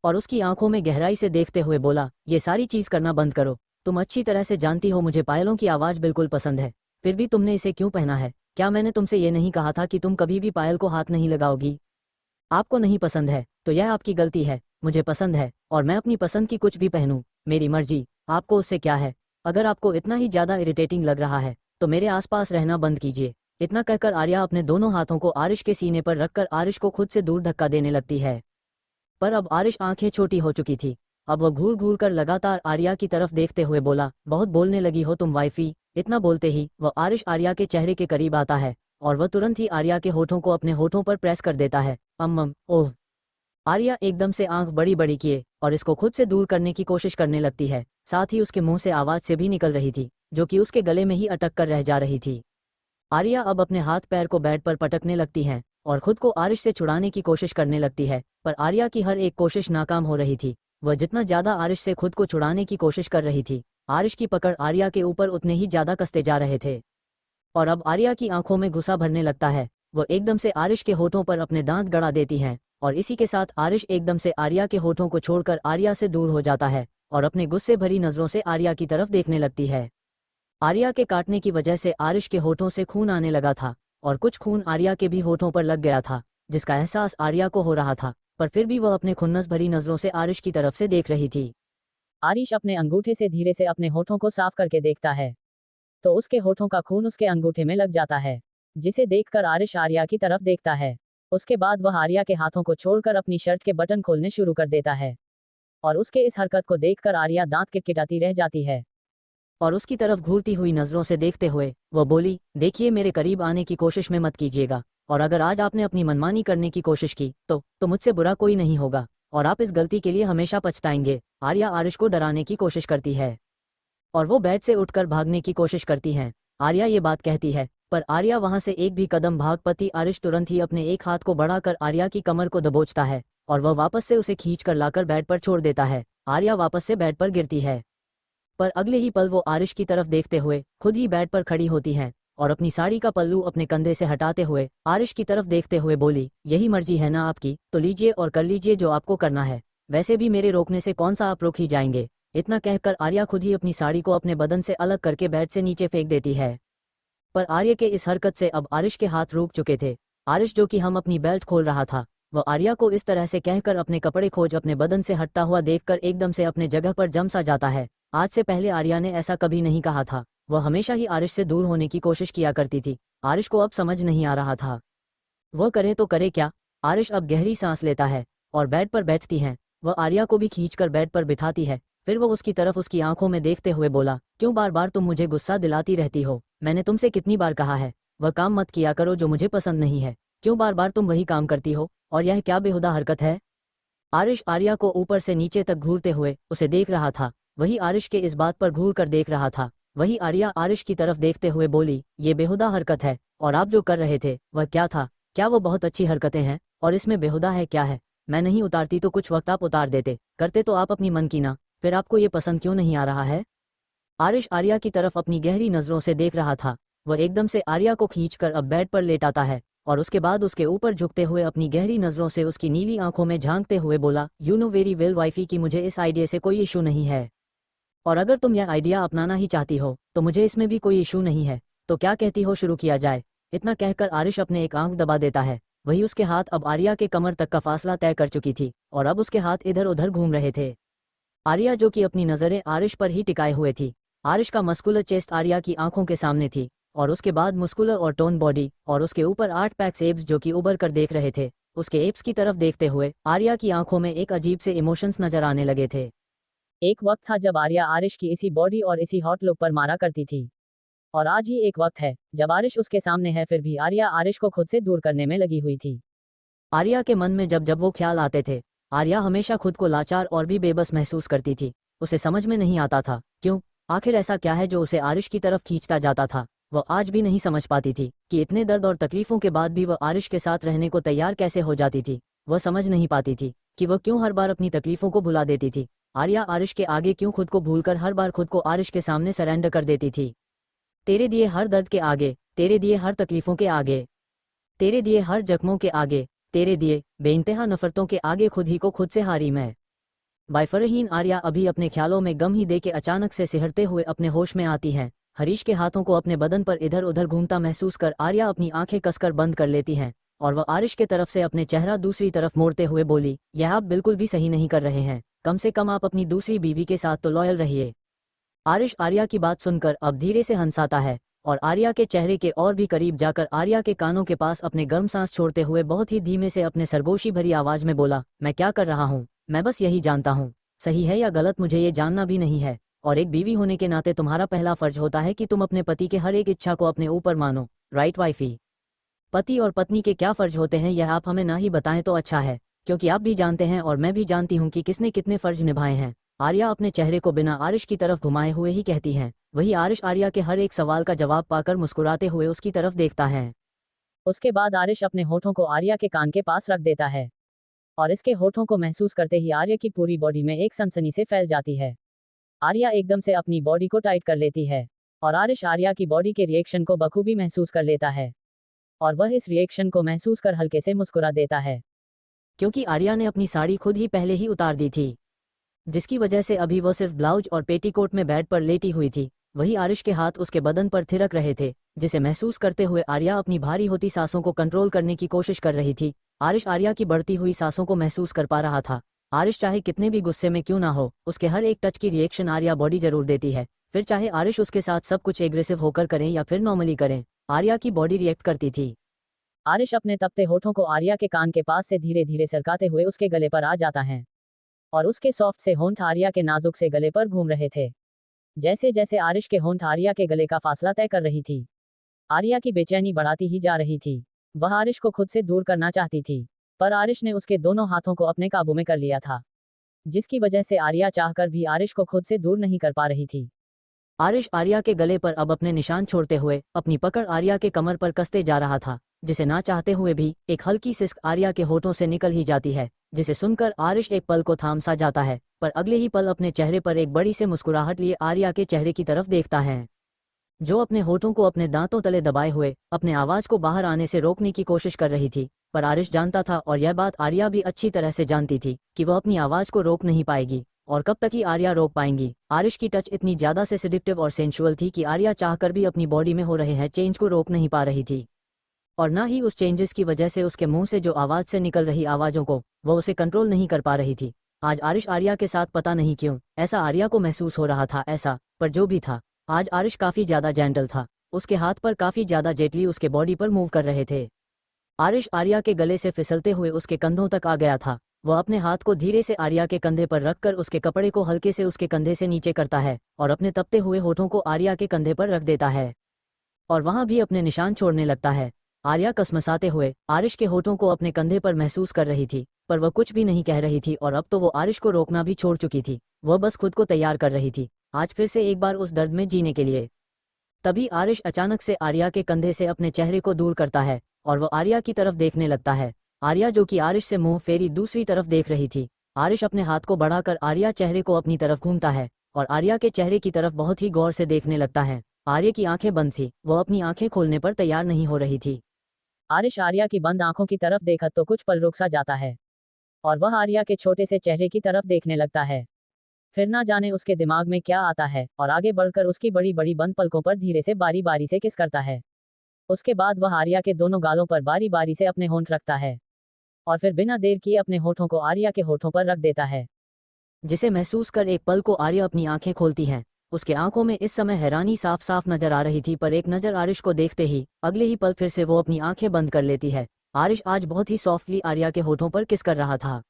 और उसकी आंखों में गहराई से देखते हुए बोला, ये सारी चीज करना बंद करो। तुम अच्छी तरह से जानती हो मुझे पायलों की आवाज बिल्कुल पसंद है, फिर भी तुमने इसे क्यों पहना है? क्या मैंने तुमसे ये नहीं कहा था कि तुम कभी भी पायल को हाथ नहीं लगाओगी? आपको नहीं पसंद है तो यह आपकी गलती है। मुझे पसंद है और मैं अपनी पसंद की कुछ भी पहनूं, मेरी मर्जी। आपको उससे क्या है? अगर आपको इतना ही ज्यादा इरिटेटिंग लग रहा है तो मेरे आसपास रहना बंद कीजिए। इतना कहकर आर्या अपने दोनों हाथों को आरिश के सीने पर रखकर आरिश को खुद से दूर धक्का देने लगती है। पर अब आरिश आंखें छोटी हो चुकी थी। अब वह घूर घूर कर लगातार आर्या की तरफ देखते हुए बोला, बहुत बोलने लगी हो तुम वाइफी। इतना बोलते ही वह आरिश आर्या के चेहरे के करीब आता है और वह तुरंत ही आर्या के होठों को अपने होठों पर प्रेस कर देता है। ओह। आर्या एकदम से आंख बड़ी बड़ी किए और इसको खुद से दूर करने की कोशिश करने लगती है। साथ ही उसके मुंह से आवाज से भी निकल रही थी जो कि उसके गले में ही अटक कर रह जा रही थी। आर्या अब अपने हाथ पैर को बेड पर पटकने लगती है और खुद को आरिश से छुड़ाने की कोशिश करने लगती है, पर आर्या की हर एक कोशिश नाकाम हो रही थी। वह जितना ज्यादा आरिश से खुद को छुड़ाने की कोशिश कर रही थी, आरिश की पकड़ आर्या के ऊपर उतने ही ज्यादा कसते जा रहे थे और अब आर्या की आंखों में गुस्सा भरने लगता है। वह एकदम से आरिश के होठों पर अपने दांत गड़ा देती हैं और इसी के साथ आरिश एकदम से आर्या के होठों को छोड़कर आर्या से दूर हो जाता है और अपने गुस्से भरी नजरों से आर्या की तरफ देखने लगती है। आर्या के काटने की वजह से आरिश के होठों से खून आने लगा था और कुछ खून आर्या के भी होठों पर लग गया था, जिसका एहसास आर्या को हो रहा था, पर फिर भी वह अपने खुन्नस भरी नजरों से आरिश की तरफ से देख रही थी। आरिश अपने अंगूठे से धीरे से अपने होठों को साफ करके देखता है तो उसके होठों का खून उसके अंगूठे में लग जाता है, जिसे देखकर आरिश आर्या की तरफ देखता है। उसके बाद वह आर्या के हाथों को छोड़कर अपनी शर्ट के बटन खोलने शुरू कर देता है और उसके इस हरकत को देखकर आर्या दांत किटकिटाती रह जाती है और उसकी तरफ घूरती हुई नजरों से देखते हुए वह बोली, देखिए मेरे करीब आने की कोशिश में मत कीजिएगा और अगर आज आपने अपनी मनमानी करने की कोशिश की तो मुझसे बुरा कोई नहीं होगा और आप इस गलती के लिए हमेशा पछताएंगे। आर्या आरिश को डराने की कोशिश करती है और वो बेड से उठकर भागने की कोशिश करती है। आर्या ये बात कहती है पर आर्या वहां से एक भी कदम भाग पाती। आरिश तुरंत ही अपने एक हाथ को बढ़ाकर आर्या की कमर को दबोचता है और वह वापस से उसे खींच कर लाकर बेड पर छोड़ देता है। आर्या वापस से बेड पर गिरती है, पर अगले ही पल वो आरिश की तरफ देखते हुए खुद ही बेड पर खड़ी होती हैं और अपनी साड़ी का पल्लू अपने कंधे से हटाते हुए आरिश की तरफ देखते हुए बोली, यही मर्जी है ना आपकी, तो लीजिए और कर लीजिए जो आपको करना है। वैसे भी मेरे रोकने से कौन सा आप रोक ही जाएंगे। इतना कहकर आर्या खुद ही अपनी साड़ी को अपने बदन से अलग करके बेड से नीचे फेंक देती है, पर आर्या के इस हरकत से अब आरिश के हाथ रुक चुके थे। आरिश, जो कि हम अपनी बेल्ट खोल रहा था, वह आर्या को इस तरह से कहकर अपने कपड़े खोज अपने बदन से हटता हुआ देखकर एकदम से अपने जगह पर जम सा जाता है। आज से पहले आर्या ने ऐसा कभी नहीं कहा था। वह हमेशा ही आरिश से दूर होने की कोशिश किया करती थी। आरिश को अब समझ नहीं आ रहा था वह करे तो करे क्या। आरिश अब गहरी सांस लेता है और बेड पर बैठती है। वह आर्या को भी खींचकर बेड पर बिठाती है। फिर वह उसकी तरफ उसकी आंखों में देखते हुए बोला, क्यों बार बार तुम मुझे गुस्सा दिलाती रहती हो? मैंने तुमसे कितनी बार कहा है वह काम मत किया करो जो मुझे पसंद नहीं है। क्यों बार बार तुम वही काम करती हो और यह क्या बेहुदा हरकत है? आरिश आर्या को ऊपर से नीचे तक घूरते हुए उसे देख रहा था। वही आरिश के इस बात पर घूर कर देख रहा था। वही आर्या आरिश की तरफ देखते हुए बोली, ये बेहुदा हरकत है और आप जो कर रहे थे वह क्या था? क्या वो बहुत अच्छी हरकतें हैं और इसमें बेहुदा है क्या है? मैं नहीं उतारती तो कुछ वक्त आप उतार देते, करते तो आप अपनी मन की ना। फिर आपको ये पसंद क्यों नहीं आ रहा है? आरिश आर्या की तरफ अपनी गहरी नजरों से देख रहा था। वह एकदम से आर्या को खींचकर अब बेड पर लेटाता है और उसके बाद उसके ऊपर झुकते हुए अपनी गहरी नज़रों से उसकी नीली आंखों में झांकते हुए बोला, you know very well wifey कि मुझे इस आइडिया से कोई इशू नहीं है, और अगर तुम यह आइडिया अपनाना ही चाहती हो तो मुझे इसमें भी कोई इशू नहीं है, तो क्या कहती हो शुरू किया जाए। इतना कहकर आरिश अपने एक आंख दबा देता है। वही उसके हाथ अब आर्या के कमर तक का फासला तय कर चुकी थी और अब उसके हाथ इधर उधर घूम रहे थे। आर्या जो कि अपनी नज़रें आरिश पर ही टिकाए हुए थी। आरिश का मस्कुलर चेस्ट आर्या की आंखों के सामने थी और उसके बाद मुस्कुलर और टोन बॉडी और उसके ऊपर 8 पैक्स एब्स जो कि उबर कर देख रहे थे। उसके एब्स की तरफ देखते हुए आर्या की आंखों में एक अजीब से इमोशंस नजर आने लगे थे। एक वक्त था जब आर्या आरिश की इसी बॉडी और इसी हॉट लुक पर मारा करती थी, और आज ही एक वक्त है जब आरिश उसके सामने है फिर भी आर्या आरिश को खुद से दूर करने में लगी हुई थी। आर्या के मन में जब जब वो ख्याल आते थे, आर्या हमेशा खुद को लाचार और भी बेबस महसूस करती थी। उसे समझ में नहीं आता था क्यों, आखिर ऐसा क्या है जो उसे आरिश की तरफ खींचता जाता था। वह आज भी नहीं समझ पाती थी कि इतने दर्द और तकलीफों के बाद भी वह आरिश के साथ रहने को तैयार कैसे हो जाती थी। वह समझ नहीं पाती थी कि वह क्यों हर बार अपनी तकलीफों को भुला देती थी। आर्या आरिश के आगे क्यों खुद को भूलकर हर बार खुद को आरिश के सामने सरेंडर कर देती थी। तेरे दिए हर दर्द के आगे, तेरे दिए हर तकलीफों के आगे, तेरे दिए हर जख्मों के आगे, तेरे दिए बेइंतहा नफरतों के आगे खुद ही को खुद से हारी मैं। बायफरहीन आर्या अभी अपने ख्यालों में गम ही दे के अचानक से सिहरते हुए अपने होश में आती हैं। हरीश के हाथों को अपने बदन पर इधर उधर घूमता महसूस कर आर्या अपनी आंखें कसकर बंद कर लेती हैं और वह आरिश के तरफ से अपने चेहरा दूसरी तरफ मोड़ते हुए बोली, यह आप बिल्कुल भी सही नहीं कर रहे हैं, कम से कम आप अपनी दूसरी बीवी के साथ तो लॉयल रहिए। आरिश आर्या की बात सुनकर अब धीरे से हंसाता है और आर्या के चेहरे के और भी करीब जाकर आर्या के कानों के पास अपने गर्म सांस छोड़ते हुए बहुत ही धीमे से अपने सरगोशी भरी आवाज में बोला, मैं क्या कर रहा हूँ, मैं बस यही जानता हूँ, सही है या गलत मुझे ये जानना भी नहीं है, और एक बीवी होने के नाते तुम्हारा पहला फर्ज होता है कि तुम अपने पति के हर एक इच्छा को अपने ऊपर मानो, राइट वाइफी। पति और पत्नी के क्या फर्ज होते हैं यह आप हमें ना ही बताएं तो अच्छा है, क्योंकि आप भी जानते हैं और मैं भी जानती हूँ कि किसने कितने फर्ज निभाए हैं। आर्या अपने चेहरे को बिना आरिश की तरफ घुमाए हुए ही कहती हैं। वही आरिश आर्या के हर एक सवाल का जवाब पाकर मुस्कुराते हुए उसकी तरफ देखता है। उसके बाद आरिश अपने होठों को आर्या के कान के पास रख देता है और इसके होठों को महसूस करते ही आर्या की पूरी बॉडी में एक सनसनी से फैल जाती है। आर्या एकदम से अपनी बॉडी को टाइट कर लेती है और आरिश आर्या की बॉडी के रिएक्शन को बखूबी महसूस कर लेता है और वह इस रिएक्शन को महसूस कर हल्के से मुस्कुरा देता है, क्योंकि आर्या ने अपनी साड़ी खुद ही पहले ही उतार दी थी, जिसकी वजह से अभी वह सिर्फ ब्लाउज और पेटीकोट में बेड पर लेटी हुई थी। वही आरिश के हाथ उसके बदन पर थिरक रहे थे, जिसे महसूस करते हुए आर्या अपनी भारी होती सांसों को कंट्रोल करने की कोशिश कर रही थी। आरिश आर्या की बढ़ती हुई सांसों को महसूस कर पा रहा था। आरिश चाहे कितने भी गुस्से में क्यों ना हो, उसके हर एक टच की रिएक्शन आर्या बॉडी जरूर देती है, फिर चाहे आरिश उसके साथ सब कुछ एग्रेसिव होकर करें या फिर नॉर्मली करें, आर्या की बॉडी रिएक्ट करती थी। आरिश अपने तपते होठों को आर्या के कान के पास से धीरे धीरे सरकाते हुए उसके गले पर आ जाता है और उसके सॉफ्ट से होंठ आर्या के नाजुक से गले पर घूम रहे थे। जैसे जैसे आरिश के होंठ आर्या के गले का फासला तय कर रही थी, आर्या की बेचैनी बढ़ाती ही जा रही थी। वह आरिश को खुद से दूर करना चाहती थी, पर आरिश ने उसके दोनों हाथों को अपने काबू में कर लिया था, जिसकी वजह से आर्या चाहकर भी आरिश को खुद से दूर नहीं कर पा रही थी। आरिश आर्या के गले पर अब अपने निशान छोड़ते हुए अपनी पकड़ आर्या के कमर पर कसते जा रहा था, जिसे ना चाहते हुए भी एक हल्की सिसक आर्या के होठों से निकल ही जाती है, जिसे सुनकर आरिश एक पल को थाम सा जाता है, पर अगले ही पल अपने चेहरे पर एक बड़ी से मुस्कुराहट लिए आर्या के चेहरे की तरफ देखता है, जो अपने होठों को अपने दांतों तले दबाए हुए अपने आवाज को बाहर आने से रोकने की कोशिश कर रही थी। पर आरिश जानता था और यह बात आर्या भी अच्छी तरह से जानती थी कि वह अपनी आवाज को रोक नहीं पाएगी, और कब तक ही आर्या रोक पाएंगी। आरिश की टच इतनी ज्यादा से सिडिक्टिव और सेंशुअल थी कि आर्या चाहकर भी अपनी बॉडी में हो रहे हैं चेंज को रोक नहीं पा रही थी, और ना ही उस चेंजेस की वजह से उसके मुंह से जो आवाज से निकल रही आवाजों को वह उसे कंट्रोल नहीं कर पा रही थी। आज आरिश आर्या के साथ पता नहीं क्यों ऐसा आर्या को महसूस हो रहा था ऐसा, पर जो भी था आज आरिश काफी ज्यादा जेंटल था। उसके हाथ पर काफी ज्यादा जेटली उसके बॉडी पर मूव कर रहे थे। आरिश आर्या के गले से फिसलते हुए उसके कंधों तक आ गया था। वह अपने हाथ को धीरे से आर्या के कंधे पर रखकर उसके कपड़े को हल्के से उसके कंधे से नीचे करता है और अपने तपते हुए होठों को आर्या के कंधे पर रख देता है और वहां भी अपने निशान छोड़ने लगता है। आर्या कसमसाते हुए आरिश के होठों को अपने कंधे पर महसूस कर रही थी, पर वह कुछ भी नहीं कह रही थी और अब तो वो आरिश को रोकना भी छोड़ चुकी थी। वह बस खुद को तैयार कर रही थी आज फिर से एक बार उस दर्द में जीने के लिए। तभी आरिश अचानक से आर्या के कंधे से अपने चेहरे को दूर करता है और वह आर्या की तरफ देखने लगता है। आर्या जो कि आरिश से मुंह फेरी दूसरी तरफ देख रही थी। आरिश अपने हाथ को बढ़ाकर आर्या चेहरे को अपनी तरफ घूमता है और आर्या के चेहरे की तरफ बहुत ही गौर से देखने लगता है। आर्या की आंखें बंद थी, वह अपनी आंखें खोलने पर तैयार नहीं हो रही थी। आरिश आर्या की बंद आंखों की तरफ देखा तो कुछ पल रुक सा जाता है और वह आर्या के छोटे से चेहरे की तरफ देखने लगता है। फिर ना जाने उसके दिमाग में क्या आता है और आगे बढ़कर उसकी बड़ी बड़ी बंद पलकों पर धीरे से बारी बारी से किस करता है। उसके बाद वह आर्या के दोनों गालों पर बारी बारी से अपने होंठ रखता है और फिर बिना देर किए अपने होठों को आर्या के होठों पर रख देता है, जिसे महसूस कर एक पल को आर्या अपनी आंखें खोलती है। उसके आंखों में इस समय हैरानी साफ साफ नजर आ रही थी, पर एक नजर आरिश को देखते ही अगले ही पल फिर से वो अपनी आंखें बंद कर लेती है। आरिश आज बहुत ही सॉफ्टली आर्या के होठों पर किस कर रहा था,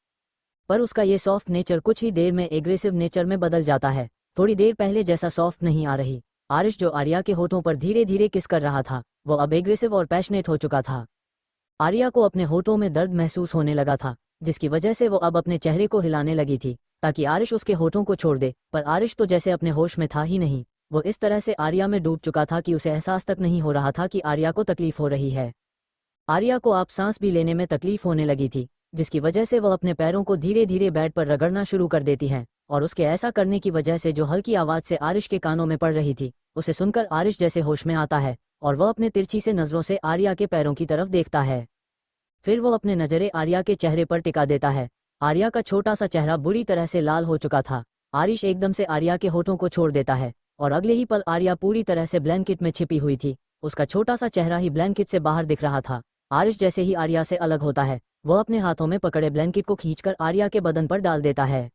पर उसका ये सॉफ्ट नेचर कुछ ही देर में एग्रेसिव नेचर में बदल जाता है। थोड़ी देर पहले जैसा सॉफ्ट नहीं आ रही, आरिश जो आर्या के होठों पर धीरे धीरे किस कर रहा था वो अब एग्रेसिव और पैशनेट हो चुका था। आर्या को अपने होठों में दर्द महसूस होने लगा था, जिसकी वजह से वो अब अपने चेहरे को हिलाने लगी थी ताकि आरिश उसके होठों को छोड़ दे, पर आरिश तो जैसे अपने होश में था ही नहीं। वो इस तरह से आर्या में डूब चुका था कि उसे एहसास तक नहीं हो रहा था कि आर्या को तकलीफ हो रही है। आर्या को आप सांस भी लेने में तकलीफ होने लगी थी, जिसकी वजह से वह अपने पैरों को धीरे धीरे बेड पर रगड़ना शुरू कर देती है और उसके ऐसा करने की वजह से जो हल्की आवाज से आरिश के कानों में पड़ रही थी उसे सुनकर आरिश जैसे होश में आता है और वह अपने तिरछी से नजरों से आर्या के पैरों की तरफ देखता है। फिर वो अपने नजरें आर्या के चेहरे पर टिका देता है। आर्या का छोटा सा चेहरा बुरी तरह से लाल हो चुका था। आरिश एकदम से आर्या के होठों को छोड़ देता है और अगले ही पल आर्या पूरी तरह से ब्लैंकेट में छिपी हुई थी। उसका छोटा सा चेहरा ही ब्लैंकेट से बाहर दिख रहा था। आरिश जैसे ही आर्या से अलग होता है वह अपने हाथों में पकड़े ब्लैंकेट को खींचकर आर्या के बदन पर डाल देता है।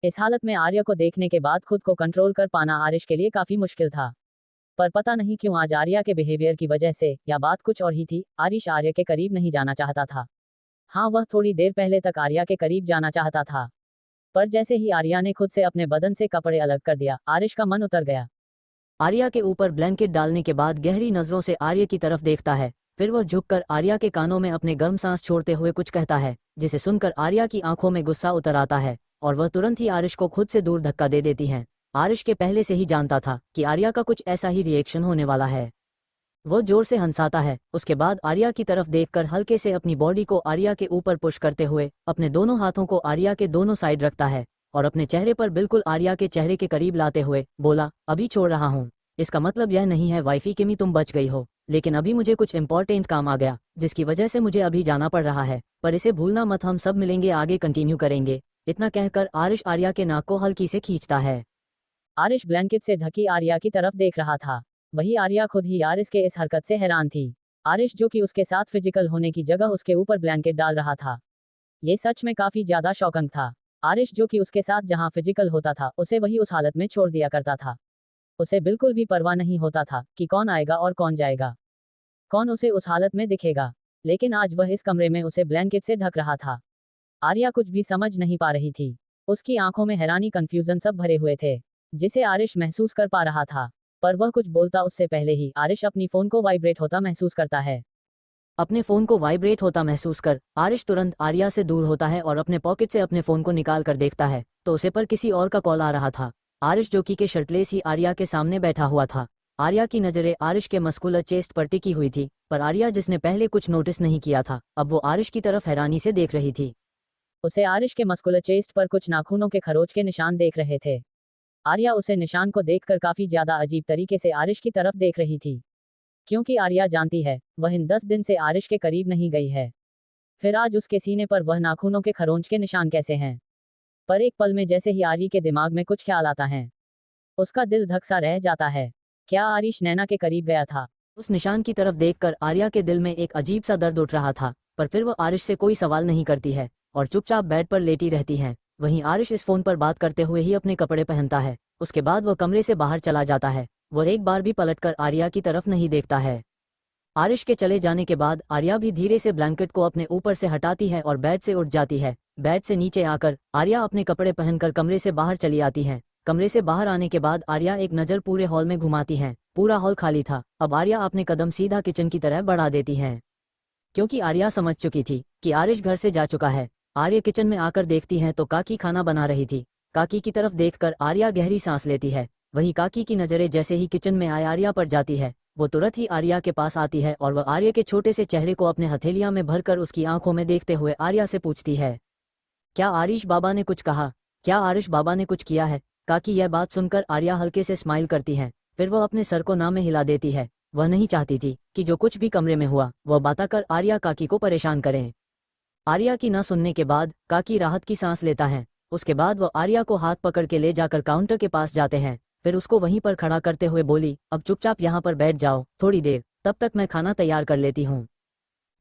इस हालत में आर्या को देखने के बाद खुद को कंट्रोल कर पाना आरिश के लिए काफी मुश्किल था, पर पता नहीं क्यों आज आर्या के बिहेवियर की वजह से या बात कुछ और ही थी, आरिश आर्या के करीब नहीं जाना चाहता था। हाँ, वह थोड़ी देर पहले तक आर्या के करीब जाना चाहता था, पर जैसे ही आर्या ने खुद से अपने बदन से कपड़े अलग कर दिया आरिश का मन उतर गया। आर्या के ऊपर ब्लैंकेट डालने के बाद गहरी नजरों से आर्या की तरफ देखता है। फिर वह झुककर आर्या के कानों में अपने गर्म सांस छोड़ते हुए कुछ कहता है, जिसे सुनकर आर्या की आंखों में गुस्सा उतर आता है और वह तुरंत ही आरिश को खुद से दूर धक्का दे देती है। आरिश के पहले से ही जानता था कि आर्या का कुछ ऐसा ही रिएक्शन होने वाला है। वो जोर से हंसाता है, उसके बाद आर्या की तरफ देखकर हल्के से अपनी बॉडी को आर्या के ऊपर पुश करते हुए अपने दोनों हाथों को आर्या के दोनों साइड रखता है और अपने चेहरे पर बिल्कुल आर्या के चेहरे के करीब लाते हुए बोला, अभी छोड़ रहा हूँ। इसका मतलब यह नहीं है वाइफी किमी तुम बच गई हो, लेकिन अभी मुझे कुछ इंपॉर्टेंट काम आ गया जिसकी वजह से मुझे अभी जाना पड़ रहा है, पर इसे भूलना मत, हम सब मिलेंगे आगे कंटिन्यू करेंगे। इतना कहकर आरिश आर्या के नाक को हल्की से खींचता है। आरिश ब्लैंकेट से ढकी आर्या की तरफ देख रहा था, वही आर्या खुद ही आरिश के इस हरकत से हैरान थी। आरिश जो कि उसके साथ फिजिकल होने की जगह उसके ऊपर ब्लैंकेट डाल रहा था, ये सच में काफी ज्यादा शॉकिंग था। आरिश जो कि उसके साथ जहां फिजिकल होता था उसे वही उस हालत में छोड़ दिया करता था। उसे बिल्कुल भी परवाह नहीं होता था कि कौन आएगा और कौन जाएगा, कौन उसे उस हालत में दिखेगा, लेकिन आज वह इस कमरे में उसे ब्लैंकेट से ढक रहा था। आर्या कुछ भी समझ नहीं पा रही थी, उसकी आंखों में हैरानी, कंफ्यूजन सब भरे हुए थे, जिसे आरिश महसूस कर पा रहा था, पर वह कुछ बोलता उससे पहले ही आरिश अपनी फोन को वाइब्रेट होता महसूस करता है। अपने फोन को वाइब्रेट होता महसूस कर आरिश तुरंत आर्या से दूर होता है और अपने पॉकेट से अपने फोन को निकाल कर देखता है तो उसे पर किसी और का कॉल आ रहा था। आरिश जो कि के शर्टलेस ही आर्या के सामने बैठा हुआ था। आर्या की नजरें आरिश के मस्कुलर चेस्ट पर टिकी हुई थी, पर आर्या जिसने पहले कुछ नोटिस नहीं किया था अब वो आरिश की तरफ हैरानी से देख रही थी। उसे आरिश के मस्कुलर चेस्ट पर कुछ नाखूनों के खरोच के निशान देख रहे थे। आर्या उसे निशान को देखकर काफी ज्यादा अजीब तरीके से आरिश की तरफ देख रही थी, क्योंकि आर्या जानती है वह इन 10 दिन से आरिश के करीब नहीं गई है, फिर आज उसके सीने पर वह नाखूनों के खरोंच के निशान कैसे हैं। पर एक पल में जैसे ही आर्या के दिमाग में कुछ ख्याल आता है उसका दिल धक सा रह जाता है। क्या आरिश नैना के करीब गया था? उस निशान की तरफ देखकर आर्या के दिल में एक अजीब सा दर्द उठ रहा था, पर फिर वह आरिश से कोई सवाल नहीं करती है और चुपचाप बेड पर लेटी रहती है। वहीं आरिश इस फोन पर बात करते हुए ही अपने कपड़े पहनता है, उसके बाद वह कमरे से बाहर चला जाता है। वह एक बार भी पलटकर आर्या की तरफ नहीं देखता है। आरिश के चले जाने के बाद आर्या भी धीरे से ब्लैंकेट को अपने ऊपर से हटाती है और बेड से उठ जाती है। बेड से नीचे आकर आर्या अपने कपड़े पहनकर कमरे से बाहर चली आती है। कमरे से बाहर आने के बाद आर्या एक नज़र पूरे हॉल में घुमाती है। पूरा हॉल खाली था। अब आर्या अपने कदम सीधा किचन की तरह बढ़ा देती है, क्योंकि आर्या समझ चुकी थी कि आरिश घर से जा चुका है। आर्या किचन में आकर देखती है तो काकी खाना बना रही थी। काकी की तरफ देखकर आर्या गहरी सांस लेती है। वही काकी की नजरें जैसे ही किचन में आए आर्या पर जाती है, वो तुरंत ही आर्या के पास आती है और वह आर्या के छोटे से चेहरे को अपने हथेलियां में भरकर उसकी आंखों में देखते हुए आर्या से पूछती है, क्या आरिश बाबा ने कुछ कहा? क्या आरिश बाबा ने कुछ किया है? काकी यह बात सुनकर आर्या हल्के से स्माइल करती है, फिर वह अपने सर को ना में हिला देती है वह नहीं चाहती थी कि जो कुछ भी कमरे में हुआ वह बताकर आर्या काकी को परेशान करें। आर्या की न सुनने के बाद काकी राहत की सांस लेता है। उसके बाद वह आर्या को हाथ पकड़ के ले जाकर काउंटर के पास जाते हैं। फिर उसको वहीं पर खड़ा करते हुए बोली, अब चुपचाप यहाँ पर बैठ जाओ थोड़ी देर, तब तक मैं खाना तैयार कर लेती हूँ।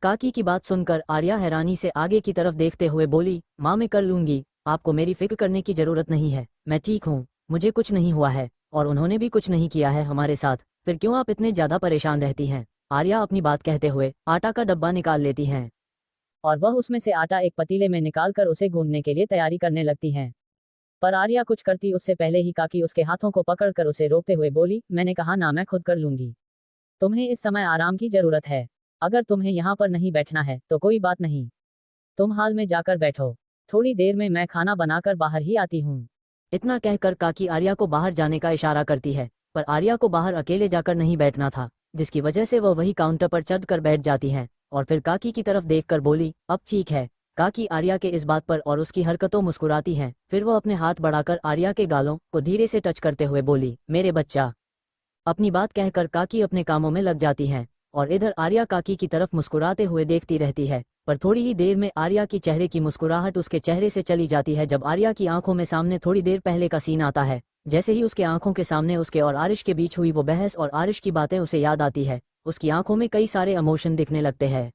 काकी की बात सुनकर आर्या हैरानी से आगे की तरफ देखते हुए बोली, माँ मैं कर लूंगी, आपको मेरी फिक्र करने की जरूरत नहीं है, मैं ठीक हूँ, मुझे कुछ नहीं हुआ है और उन्होंने भी कुछ नहीं किया है हमारे साथ, फिर क्यों आप इतने ज्यादा परेशान रहती हैं। आर्या अपनी बात कहते हुए आटा का डब्बा निकाल लेती हैं और वह उसमें से आटा एक पतीले में निकालकर उसे गूंदने के लिए तैयारी करने लगती हैं। पर आर्या कुछ करती उससे पहले ही काकी उसके हाथों को पकड़कर उसे रोकते हुए बोली, मैंने कहा ना मैं खुद कर लूंगी, तुम्हें इस समय आराम की जरूरत है, अगर तुम्हें यहाँ पर नहीं बैठना है तो कोई बात नहीं, तुम हाल में जाकर बैठो, थोड़ी देर में मैं खाना बनाकर बाहर ही आती हूँ। इतना कहकर काकी आर्या को बाहर जाने का इशारा करती है, पर आर्या को बाहर अकेले जाकर नहीं बैठना था, जिसकी वजह से वह वही काउंटर पर चढ़कर बैठ जाती हैं और फिर काकी की तरफ देखकर बोली, अब ठीक है। काकी आर्या के इस बात पर और उसकी हरकतों मुस्कुराती हैं। फिर वह अपने हाथ बढ़ाकर आर्या के गालों को धीरे से टच करते हुए बोली, मेरे बच्चा। अपनी बात कहकर काकी अपने कामों में लग जाती हैं और इधर आर्या काकी की तरफ मुस्कुराते हुए देखती रहती है। पर थोड़ी ही देर में आर्या की चेहरे की मुस्कुराहट उसके चेहरे से चली जाती है जब आर्या की आंखों में सामने थोड़ी देर पहले का सीन आता है। जैसे ही उसके आंखों के सामने उसके और आरिश के बीच हुई वो बहस और आरिश की बातें उसे याद आती है, उसकी आंखों में कई सारे इमोशन दिखने लगते हैं।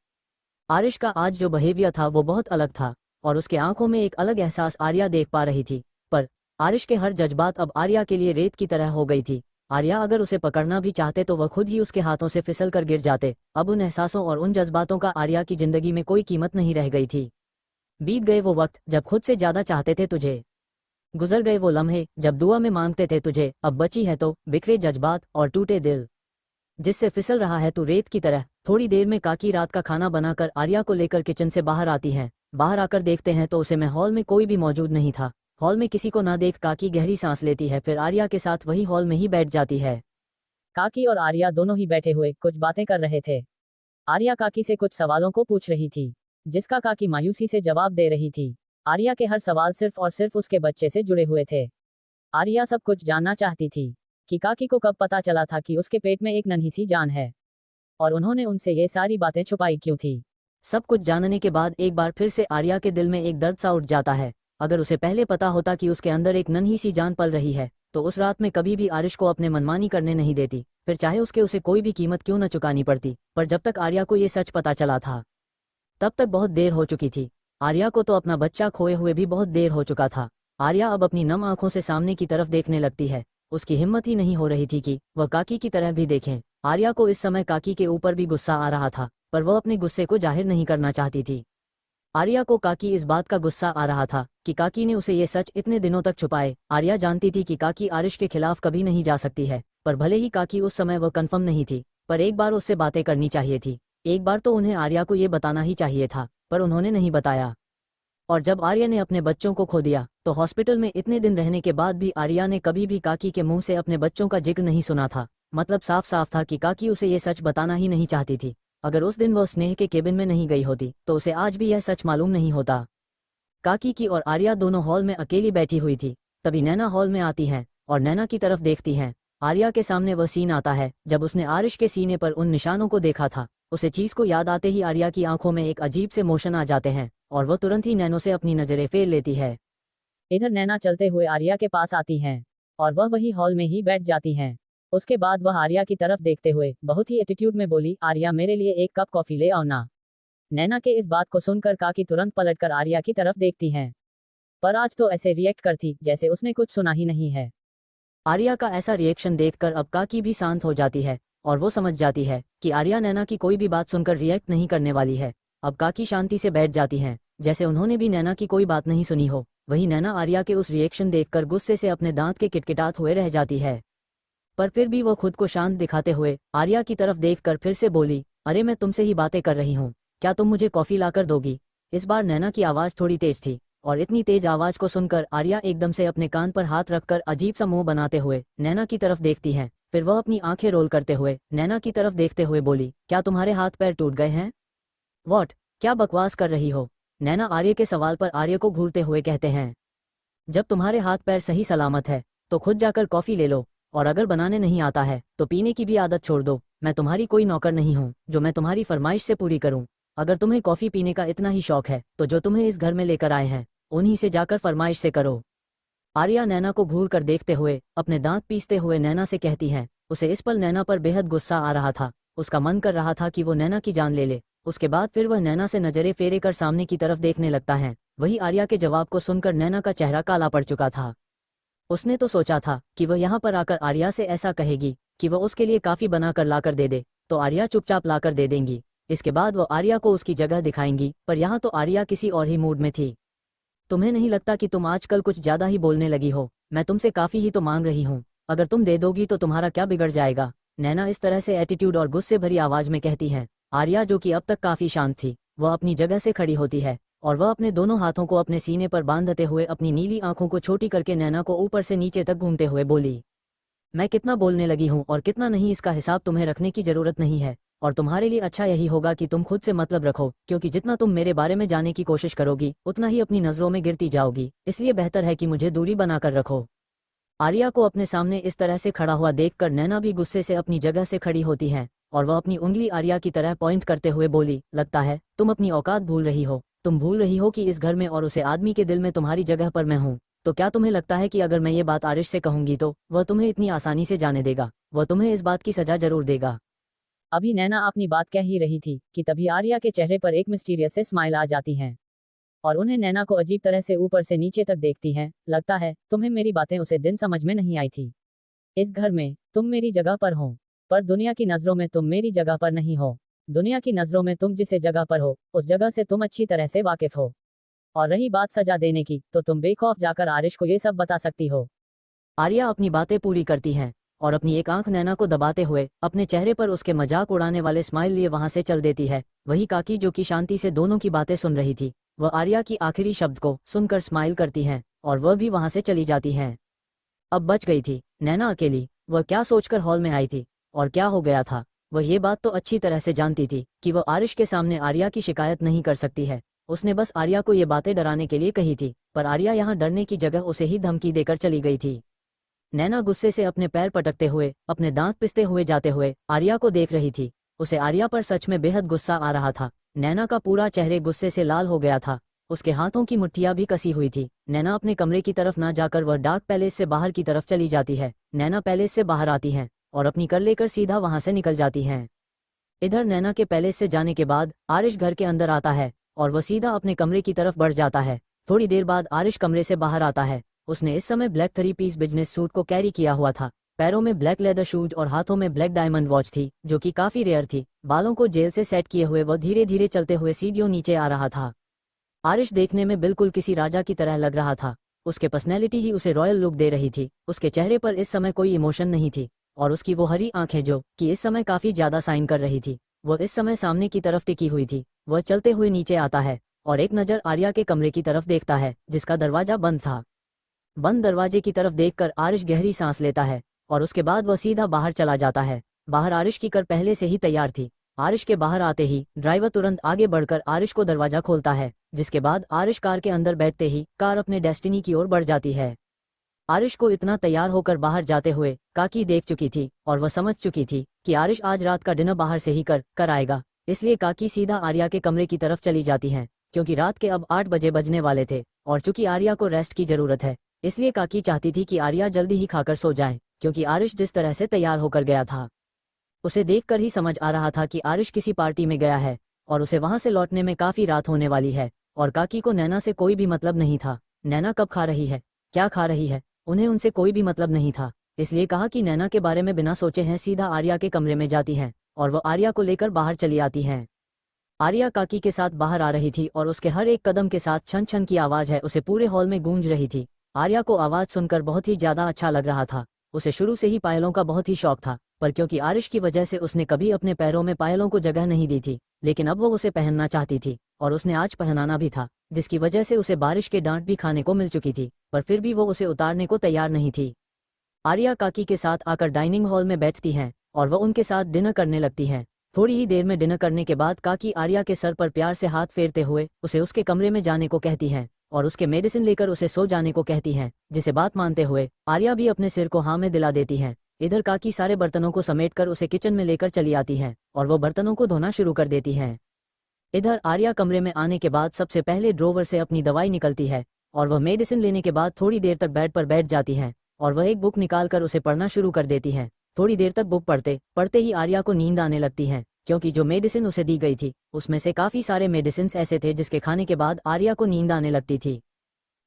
आरिश का आज जो बिहेवियर था वो बहुत अलग था और उसके आंखों में एक अलग एहसास आर्या देख पा रही थी। पर आरिश के हर जज्बात अब आर्या के लिए रेत की तरह हो गई थी। आर्या अगर उसे पकड़ना भी चाहते तो वह खुद ही उसके हाथों से फिसल कर गिर जाते। अब उन एहसासों और उन जज्बातों का आर्या की जिंदगी में कोई कीमत नहीं रह गई थी। बीत गए वो वक्त जब खुद से ज्यादा चाहते थे तुझे, गुजर गए वो लम्हे जब दुआ में मांगते थे तुझे, अब बची है तो बिखरे जज्बात और टूटे दिल, जिससे फिसल रहा है तू रेत की तरह। थोड़ी देर में काकी रात का खाना बनाकर आर्या को लेकर किचन से बाहर आती हैं। बाहर आकर देखते हैं तो उसे में हॉल में कोई भी मौजूद नहीं था। हॉल में किसी को ना देख काकी गहरी सांस लेती है, फिर आर्या के साथ वही हॉल में ही बैठ जाती है। काकी और आर्या दोनों ही बैठे हुए कुछ बातें कर रहे थे। आर्या काकी से कुछ सवालों को पूछ रही थी, जिसका काकी मायूसी से जवाब दे रही थी। आर्या के हर सवाल सिर्फ और सिर्फ उसके बच्चे से जुड़े हुए थे। आर्या सब कुछ जानना चाहती थी कि काकी को कब पता चला था कि उसके पेट में एक नन्ही सी जान है और उन्होंने उनसे ये सारी बातें छुपाई क्यों थी। सब कुछ जानने के बाद एक बार फिर से आर्या के दिल में एक दर्द सा उठ जाता है। अगर उसे पहले पता होता कि उसके अंदर एक नन्ही सी जान पल रही है तो उस रात में कभी भी आरिश को अपने मनमानी करने नहीं देती, फिर चाहे उसे कोई भी कीमत क्यों न चुकानी पड़ती। पर जब तक आर्या को ये सच पता चला था तब तक बहुत देर हो चुकी थी। आर्या को तो अपना बच्चा खोए हुए भी बहुत देर हो चुका था। आर्या अब अपनी नम आंखों से सामने की तरफ देखने लगती है। उसकी हिम्मत ही नहीं हो रही थी कि वह काकी की तरह भी देखें। आर्या को इस समय काकी के ऊपर भी गुस्सा आ रहा था, पर वह अपने गुस्से को जाहिर नहीं करना चाहती थी। आर्या को काकी इस बात का गुस्सा आ रहा था कि काकी ने उसे ये सच इतने दिनों तक छुपाए। आर्या जानती थी कि काकी आरिश के खिलाफ कभी नहीं जा सकती है, पर भले ही काकी उस समय वह कन्फर्म नहीं थी, पर एक बार उससे बातें करनी चाहिए थी। एक बार तो उन्हें आर्या को ये बताना ही चाहिए था, पर उन्होंने नहीं बताया। और जब आर्या ने अपने बच्चों को खो दिया तो हॉस्पिटल में इतने दिन रहने के बाद भी आर्या ने कभी भी काकी के मुंह से अपने बच्चों का जिक्र नहीं सुना था। मतलब साफ साफ था कि काकी उसे ये सच बताना ही नहीं चाहती थी। अगर उस दिन वह स्नेह के केबिन में नहीं गई होती तो उसे आज भी यह सच मालूम नहीं होता। काकी की और आर्या दोनों हॉल में अकेली बैठी हुई थी। तभी नैना हॉल में आती हैं और नैना की तरफ देखती हैं। आर्या के सामने वह सीन आता है जब उसने आरिश के सीने पर उन निशानों को देखा था। उसे चीज को याद आते ही आर्या की आंखों में एक अजीब से मोशन आ जाते हैं और वह तुरंत ही नैनो से अपनी नजरें फेर लेती है। इधर नैना चलते हुए आर्या के पास आती हैं और वह वही हॉल में ही बैठ जाती हैं। उसके बाद वह आर्या की तरफ देखते हुए बहुत ही एटीट्यूड में बोली, आर्या मेरे लिए एक कप कॉफी ले आओ ना। नैना के इस बात को सुनकर काकी तुरंत पलटकर आर्या की तरफ देखती हैं, पर आज तो ऐसे रिएक्ट करती जैसे उसने कुछ सुना ही नहीं है। आर्या का ऐसा रिएक्शन देखकर अब काकी भी शांत हो जाती है और वो समझ जाती है कि आर्या नैना की कोई भी बात सुनकर रिएक्ट नहीं करने वाली है। अब काकी शांति से बैठ जाती हैं जैसे उन्होंने भी नैना की कोई बात नहीं सुनी हो। वही नैना आर्या के उस रिएक्शन देखकर गुस्से से अपने दांत के किटकिटात हुए रह जाती है, पर फिर भी वो खुद को शांत दिखाते हुए आर्या की तरफ देखकर फिर से बोली, अरे मैं तुमसे ही बातें कर रही हूँ, क्या तुम मुझे कॉफी लाकर दोगी। इस बार नैना की आवाज थोड़ी तेज थी और इतनी तेज आवाज को सुनकर आर्या एकदम से अपने कान पर हाथ रखकर अजीब सा मुंह बनाते हुए नैना की तरफ देखती है। फिर वह अपनी आंखें रोल करते हुए नैना की तरफ देखते हुए बोली, क्या तुम्हारे हाथ पैर टूट गए हैं? वॉट, क्या बकवास कर रही हो? नैना आर्य के सवाल पर आर्य को घूरते हुए कहते हैं, जब तुम्हारे हाथ पैर सही सलामत है तो खुद जाकर कॉफी ले लो, और अगर बनाने नहीं आता है तो पीने की भी आदत छोड़ दो। मैं तुम्हारी कोई नौकर नहीं हूँ जो मैं तुम्हारी फरमाइश से पूरी करूँ। अगर तुम्हें कॉफी पीने का इतना ही शौक है तो जो तुम्हें इस घर में लेकर आए हैं उन्हीं से जाकर फरमाइश से करो। आर्या नैना को घूर कर देखते हुए अपने दांत पीसते हुए नैना से कहती है। उसे इस पल नैना पर बेहद गुस्सा आ रहा था। उसका मन कर रहा था कि वो नैना की जान ले ले। उसके बाद फिर वह नैना से नजरें फेरे कर सामने की तरफ देखने लगता है। वही आर्या के जवाब को सुनकर नैना का चेहरा काला पड़ चुका था। उसने तो सोचा था कि वह यहाँ पर आकर आर्या से ऐसा कहेगी कि वह उसके लिए काफी बनाकर लाकर दे दे तो आर्या चुपचाप लाकर दे देंगी। इसके बाद वो आर्या को उसकी जगह दिखाएंगी, पर यहाँ तो आर्या किसी और ही मूड में थी। तुम्हें नहीं लगता कि तुम आजकल कुछ ज्यादा ही बोलने लगी हो? मैं तुमसे काफी ही तो मांग रही हूँ, अगर तुम दे दोगी तो तुम्हारा क्या बिगड़ जाएगा? नैना इस तरह से एटीट्यूड और गुस्से भरी आवाज में कहती है। आर्या जो कि अब तक काफी शांत थी, वह अपनी जगह से खड़ी होती है और वह अपने दोनों हाथों को अपने सीने पर बांधते हुए अपनी नीली आंखों को छोटी करके नैना को ऊपर से नीचे तक घूमते हुए बोली, मैं कितना बोलने लगी हूँ और कितना नहीं, इसका हिसाब तुम्हें रखने की जरूरत नहीं है। और तुम्हारे लिए अच्छा यही होगा कि तुम खुद से मतलब रखो, क्योंकि जितना तुम मेरे बारे में जानने की कोशिश करोगी उतना ही अपनी नजरों में गिरती जाओगी। इसलिए बेहतर है कि मुझे दूरी बनाकर रखो। आर्या को अपने सामने इस तरह से खड़ा हुआ देखकर नैना भी गुस्से से अपनी जगह से खड़ी होती है और वह अपनी उंगली आर्या की तरह पॉइंट करते हुए बोली, लगता है तुम अपनी औकात भूल रही हो। तुम भूल रही हो कि इस घर में और उसे आदमी के दिल में तुम्हारी जगह पर मैं हूँ। तो क्या तुम्हें लगता है कि अगर मैं ये बात आरिश से कहूंगी तो वह तुम्हें इतनी आसानी से जाने देगा? वह तुम्हें इस बात की सजा जरूर देगा। अभी नैना अपनी बात कह ही रही थी कि तभी आर्या के चेहरे पर एक मिस्टीरियस से स्माइल आ जाती है और उन्हें नैना को अजीब तरह से ऊपर से नीचे तक देखती हैं। लगता है तुम्हें मेरी बातें उसे दिन समझ में नहीं आई थी। इस घर में तुम मेरी जगह पर हो, पर दुनिया की नजरों में तुम मेरी जगह पर नहीं हो। दुनिया की नजरों में तुम जिस जगह पर हो उस जगह से तुम अच्छी तरह से वाकिफ हो। और रही बात सजा देने की, तो तुम बेखौफ जाकर आरिश को ये सब बता सकती हो। आर्या अपनी बातें पूरी करती हैं और अपनी एक आंख नैना को दबाते हुए अपने चेहरे पर उसके मजाक उड़ाने वाले स्माइल लिए वहां से चल देती है। वही काकी जो कि शांति से दोनों की बातें सुन रही थी, वह आर्या की आखिरी शब्द को सुनकर स्माइल करती हैं और वह भी वहां से चली जाती हैं। अब बच गई थी नैना अकेली। वह क्या सोचकर हॉल में आई थी और क्या हो गया था? वह ये बात तो अच्छी तरह से जानती थी कि वह आरिश के सामने आर्या की शिकायत नहीं कर सकती है। उसने बस आर्या को ये बातें डराने के लिए कही थी, पर आर्या यहाँ डरने की जगह उसे ही धमकी देकर चली गई थी। नैना गुस्से से अपने पैर पटकते हुए अपने दांत पिसते हुए जाते हुए आर्या को देख रही थी। उसे आर्या पर सच में बेहद गुस्सा आ रहा था। नैना का पूरा चेहरे गुस्से से लाल हो गया था। उसके हाथों की मुट्ठियां भी कसी हुई थी। नैना अपने कमरे की तरफ ना जाकर वह डार्क पैलेस से बाहर की तरफ चली जाती है। नैना पैलेस से बाहर आती है और अपनी कर लेकर सीधा वहां से निकल जाती है। इधर नैना के पैलेस से जाने के बाद आरिश घर के अंदर आता है और वह सीधा अपने कमरे की तरफ बढ़ जाता है। थोड़ी देर बाद आरिश कमरे से बाहर आता है। उसने इस समय ब्लैक 3 पीस बिजनेस सूट को कैरी किया हुआ था। पैरों में ब्लैक लेदर शूज और हाथों में ब्लैक डायमंड वॉच थी जो कि काफी रेयर थी। बालों को जेल से सेट किए हुए वह धीरे धीरे चलते हुए सीढ़ियों नीचे आ रहा था। आरिश देखने में बिल्कुल किसी राजा की तरह लग रहा था। उसके पर्सनैलिटी ही उसे रॉयल लुक दे रही थी। उसके चेहरे पर इस समय कोई इमोशन नहीं थी और उसकी वो हरी आंखें जो कि इस समय काफी ज्यादा साइन कर रही थी, वह इस समय सामने की तरफ टिकी हुई थी। वह चलते हुए नीचे आता है और एक नजर आर्या के कमरे की तरफ देखता है जिसका दरवाजा बंद था। बंद दरवाजे की तरफ देखकर आरिश गहरी सांस लेता है और उसके बाद वह सीधा बाहर चला जाता है। बाहर आरिश की कार पहले से ही तैयार थी। आरिश के बाहर आते ही ड्राइवर तुरंत आगे बढ़कर आरिश को दरवाजा खोलता है, जिसके बाद आरिश कार के अंदर बैठते ही कार अपने डेस्टिनी की ओर बढ़ जाती है। आरिश को इतना तैयार होकर बाहर जाते हुए काकी देख चुकी थी और वह समझ चुकी थी कि आरिश आज रात का डिनर बाहर से ही कर आएगा। इसलिए काकी सीधा आर्या के कमरे की तरफ चली जाती हैं, क्योंकि रात के अब 8 बजे बजने वाले थे और चूंकि आर्या को रेस्ट की जरूरत है, इसलिए काकी चाहती थी कि आर्या जल्दी ही खाकर सो जाए, क्योंकि आरिश जिस तरह से तैयार होकर गया था उसे देखकर ही समझ आ रहा था कि आरिश किसी पार्टी में गया है और उसे वहां से लौटने में काफी रात होने वाली है। और काकी को नैना से कोई भी मतलब नहीं था। नैना कब खा रही है, क्या खा रही है, उन्हें उनसे कोई भी मतलब नहीं था। इसलिए कहा कि नैना के बारे में बिना सोचे हैं सीधा आर्या के कमरे में जाती हैं और वह आर्या को लेकर बाहर चली आती हैं। आर्या काकी के साथ बाहर आ रही थी और उसके हर एक कदम के साथ छन छन की आवाज है उसे पूरे हॉल में गूंज रही थी। आर्या को आवाज सुनकर बहुत ही ज्यादा अच्छा लग रहा था। उसे शुरू से ही पायलों का बहुत ही शौक था, पर क्योंकि आरिश की वजह से उसने कभी अपने पैरों में पायलों को जगह नहीं दी थी, लेकिन अब वो उसे पहनना चाहती थी और उसने आज पहनाना भी था, जिसकी वजह से उसे बारिश के डांट भी खाने को मिल चुकी थी, पर फिर भी वो उसे उतारने को तैयार नहीं थी। आर्या काकी के साथ आकर डाइनिंग हॉल में बैठती हैं और वह उनके साथ डिनर करने लगती हैं। थोड़ी ही देर में डिनर करने के बाद काकी आर्या के सर पर प्यार से हाथ फेरते हुए उसे उसके कमरे में जाने को कहती हैं और उसके मेडिसिन लेकर उसे सो जाने को कहती हैं, जिसे बात मानते हुए आर्या भी अपने सिर को हाँ में दिला देती हैं। इधर काकी सारे बर्तनों को समेटकर उसे किचन में लेकर चली आती हैं और वो बर्तनों को धोना शुरू कर देती हैं। इधर आर्या कमरे में आने के बाद सबसे पहले ड्रोवर से अपनी दवाई निकलती है और वह मेडिसिन लेने के बाद थोड़ी देर तक बेड पर बैठ जाती हैं और वह एक बुक निकालकर उसे पढ़ना शुरू कर देती हैं। थोड़ी देर तक बुक पढ़ते पढ़ते ही आर्या को नींद आने लगती है, क्योंकि जो मेडिसिन उसे दी गई थी उसमें से काफ़ी सारे मेडिसिन ऐसे थे जिसके खाने के बाद आर्या को नींद आने लगती थी।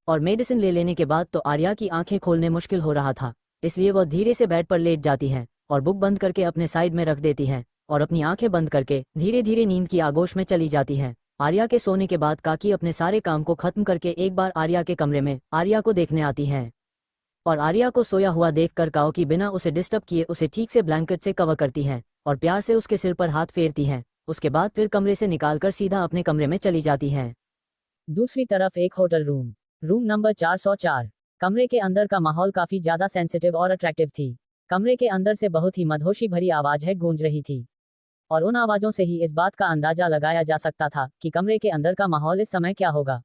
और मेडिसिन ले लेने के बाद तो आर्या की आंखें खोलने मुश्किल हो रहा था, इसलिए वह धीरे से बेड पर लेट जाती हैं और बुक बंद करके अपने साइड में रख देती हैं और अपनी आंखें बंद करके धीरे धीरे नींद की आगोश में चली जाती हैं। आर्या के सोने के बाद काकी अपने सारे काम को खत्म करके एक बार आर्या के कमरे में आर्या को देखने आती हैं और आर्या को सोया हुआ देखकर काकी बिना उसे डिस्टर्ब किए उसे ठीक से ब्लैंकेट से कवर करती हैं और प्यार से उसके सिर पर हाथ फेरती हैं। उसके बाद फिर कमरे से निकालकर सीधा अपने कमरे में चली जाती हैं। दूसरी तरफ एक होटल रूम नंबर 404। कमरे के अंदर का माहौल काफी ज्यादा सेंसिटिव और अट्रैक्टिव थी। कमरे के अंदर से बहुत ही मदहोशी भरी आवाज गूंज रही थी और उन आवाजों से ही इस बात का अंदाजा लगाया जा सकता था कि कमरे के अंदर का माहौल इस समय क्या होगा।